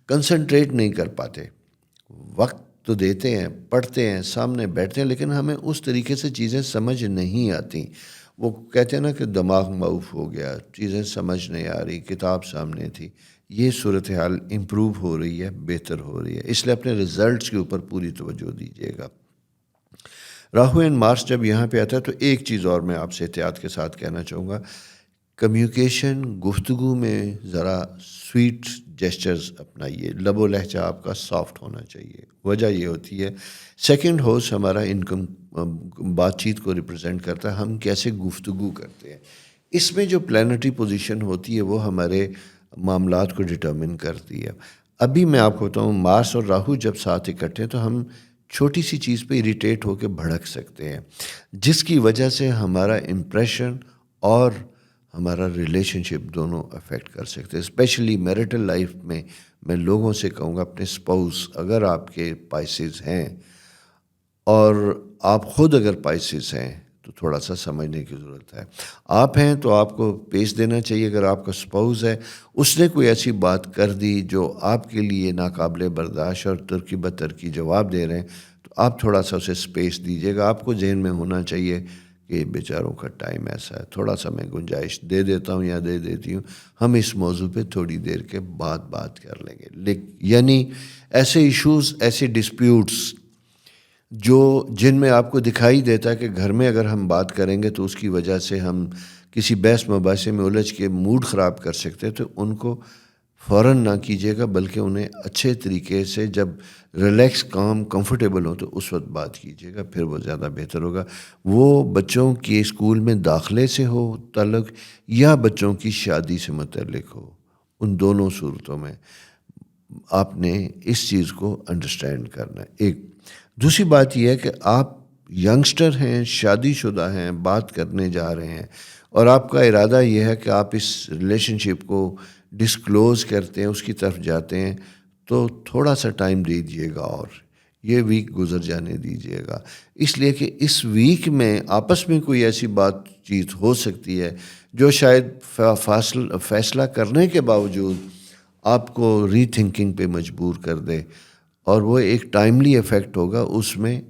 کنسنٹریٹ نہیں کر پاتے۔ وقت تو دیتے ہیں، پڑھتے ہیں، سامنے بیٹھتے ہیں، لیکن ہمیں اس طریقے سے چیزیں سمجھ نہیں آتی۔ وہ کہتے ہیں نا کہ دماغ معوف ہو گیا، چیزیں سمجھ نہیں آ رہی، کتاب سامنے تھی۔ یہ صورتحال امپروو ہو رہی ہے، بہتر ہو رہی ہے، اس لیے اپنے رزلٹس کے اوپر پوری توجہ دیجیے گا۔ راہو اینڈ مارس جب یہاں پہ آتا ہے تو ایک چیز اور میں آپ سے احتیاط کے ساتھ کہنا چاہوں گا، کمیونیکیشن، گفتگو میں ذرا سویٹ جیسچرز اپنائیے، لب و لہجہ آپ کا سافٹ ہونا چاہیے۔ وجہ یہ ہوتی ہے، سیکنڈ ہاؤس ہمارا انکم بات چیت کو ریپرزینٹ کرتا ہے، ہم کیسے گفتگو کرتے ہیں، اس میں جو پلانٹری پوزیشن ہوتی ہے وہ ہمارے معاملات کو ڈٹرمن کرتی ہے۔ ابھی میں آپ کو بتاؤں، مارس اور راہو جب ساتھ اکٹھے ہیں تو ہم چھوٹی سی چیز پہ اریٹیٹ ہو کے بھڑک سکتے ہیں، جس کی وجہ سے ہمارا امپریشن اور ہمارا ریلیشن شپ دونوں افیکٹ کر سکتے ہیں۔ اسپیشلی میریٹل لائف میں لوگوں سے کہوں گا، اپنے اسپاؤس اگر آپ کے پائسیز ہیں اور آپ خود اگر پائسیز ہیں تو تھوڑا سا سمجھنے کی ضرورت ہے۔ آپ ہیں تو آپ کو پیش دینا چاہیے، اگر آپ کا اسپاؤس ہے، اس نے کوئی ایسی بات کر دی جو آپ کے لیے ناقابل برداشت اور ترکی بترکی جواب دے رہے ہیں، تو آپ تھوڑا سا اسے اسپیس دیجیے گا۔ آپ کو ذہن میں ہونا چاہیے کہ بیچاروں کا ٹائم ایسا ہے، تھوڑا سا میں گنجائش دے دیتا ہوں یا دے دیتی ہوں، ہم اس موضوع پہ تھوڑی دیر کے بعد بات کر لیں گے۔ یعنی ایسے ایشوز، ایسے ڈسپیوٹس جن میں آپ کو دکھائی دیتا ہے کہ گھر میں اگر ہم بات کریں گے تو اس کی وجہ سے ہم کسی بحث مباحثے میں الجھ کے موڈ خراب کر سکتے ہیں، تو ان کو فوراً نہ کیجیے گا، بلکہ انہیں اچھے طریقے سے جب ریلیکس، کام، کمفرٹیبل ہو تو اس وقت بات کیجیے گا، پھر وہ زیادہ بہتر ہوگا۔ وہ بچوں کے اسکول میں داخلے سے ہو تعلق یا بچوں کی شادی سے متعلق ہو، ان دونوں صورتوں میں آپ نے اس چیز کو انڈرسٹینڈ کرنا ہے. ایک دوسری بات یہ ہے کہ آپ ینگسٹر ہیں، شادی شدہ ہیں، بات کرنے جا رہے ہیں اور آپ کا ارادہ یہ ہے کہ آپ اس ریلیشن شپ کو ڈسکلوز کرتے ہیں، اس کی طرف جاتے ہیں، تو تھوڑا سا ٹائم دیجیے گا اور یہ ویک گزر جانے دیجیے گا. اس لیے کہ اس ویک میں آپس میں کوئی ایسی بات چیت ہو سکتی ہے جو شاید فیصلہ کرنے کے باوجود آپ کو ری تھنکنگ پہ مجبور کر دے، اور وہ ایک ٹائملی افیکٹ ہوگا، اس میں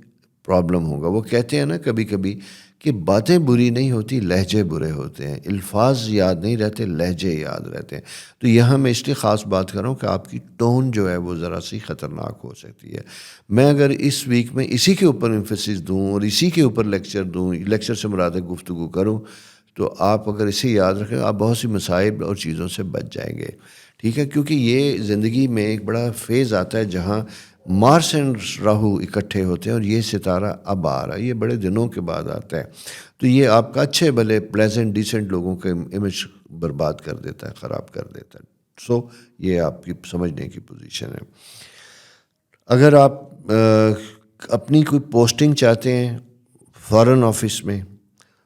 پرابلم ہوگا. وہ کہتے ہیں نا کبھی کبھی کہ باتیں بری نہیں ہوتی، لہجے برے ہوتے ہیں. الفاظ یاد نہیں رہتے، لہجے یاد رہتے ہیں. تو یہاں میں اس لیے خاص بات کر رہا ہوں کہ آپ کی ٹون جو ہے وہ ذرا سی خطرناک ہو سکتی ہے. میں اگر اس ویک میں اسی کے اوپر ایمفیسس دوں اور اسی کے اوپر لیکچر دوں، لیکچر سے مراد ہے گفتگو کروں، تو آپ اگر اسے یاد رکھیں آپ بہت سی مصائب اور چیزوں سے بچ جائیں گے. ٹھیک ہے، کیونکہ یہ زندگی میں ایک بڑا فیز آتا ہے جہاں مارس اینڈ راہو اکٹھے ہوتے ہیں، اور یہ ستارہ اب آ رہا ہے، یہ بڑے دنوں کے بعد آتا ہے. تو یہ آپ کا اچھے بھلے پلیزنٹ ڈیسنٹ لوگوں کے امیج برباد کر دیتا ہے، خراب کر دیتا ہے. یہ آپ کی سمجھنے کی پوزیشن ہے. اگر آپ اپنی کوئی پوسٹنگ چاہتے ہیں فارن آفس میں،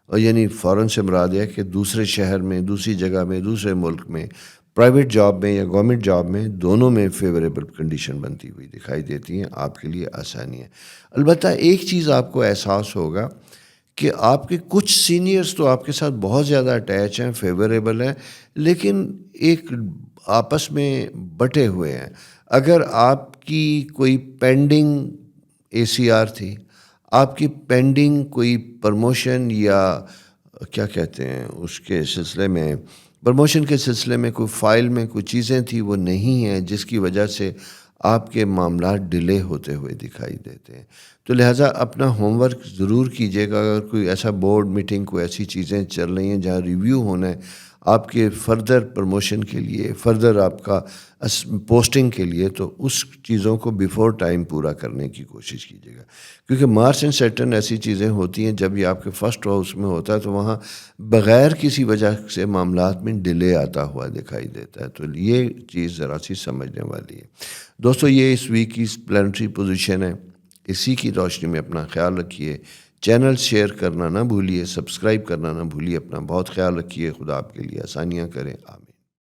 اور یعنی فارن سے مراد ہے کہ دوسرے شہر میں، دوسری جگہ میں، دوسرے ملک میں، پرائیویٹ جاب میں یا گورنمنٹ جاب میں، دونوں میں فیوریبل کنڈیشن بنتی ہوئی دکھائی دیتی ہیں، آپ کے لیے آسانی ہے. البتہ ایک چیز آپ کو احساس ہوگا کہ آپ کے کچھ سینئرز تو آپ کے ساتھ بہت زیادہ اٹیچ ہیں، فیوریبل ہیں، لیکن ایک آپس میں بٹے ہوئے ہیں. اگر آپ کی کوئی پینڈنگ ACR تھی، آپ کی پینڈنگ کوئی پروموشن یا کیا کہتے ہیں اس کے سلسلے میں، پروموشن کے سلسلے میں کوئی فائل میں کوئی چیزیں تھیں وہ نہیں ہیں، جس کی وجہ سے آپ کے معاملات ڈیلے ہوتے ہوئے دکھائی دیتے ہیں، تو لہٰذا اپنا ہوم ورک ضرور کیجیے گا. اگر کوئی ایسا بورڈ میٹنگ، کوئی ایسی چیزیں چل رہی ہیں جہاں ریویو ہونا ہے آپ کے فردر پروموشن کے لیے، فردر آپ کا پوسٹنگ کے لیے، تو اس چیزوں کو بیفور ٹائم پورا کرنے کی کوشش کیجیے گا. کیونکہ مارس اینڈ سیٹرن ایسی چیزیں ہوتی ہیں جب یہ آپ کے فرسٹ ہاؤس میں ہوتا ہے تو وہاں بغیر کسی وجہ سے معاملات میں ڈیلے آتا ہوا دکھائی دیتا ہے. تو یہ چیز ذرا سی سمجھنے والی ہے. دوستو، یہ اس ویک کی پلانٹری پوزیشن ہے. اسی کی روشنی میں اپنا خیال رکھیے. چینل شیئر کرنا نہ بھولیے، سبسکرائب کرنا نہ بھولیے. اپنا بہت خیال رکھیے. خدا آپ کے لیے آسانیاں کریں. آمین.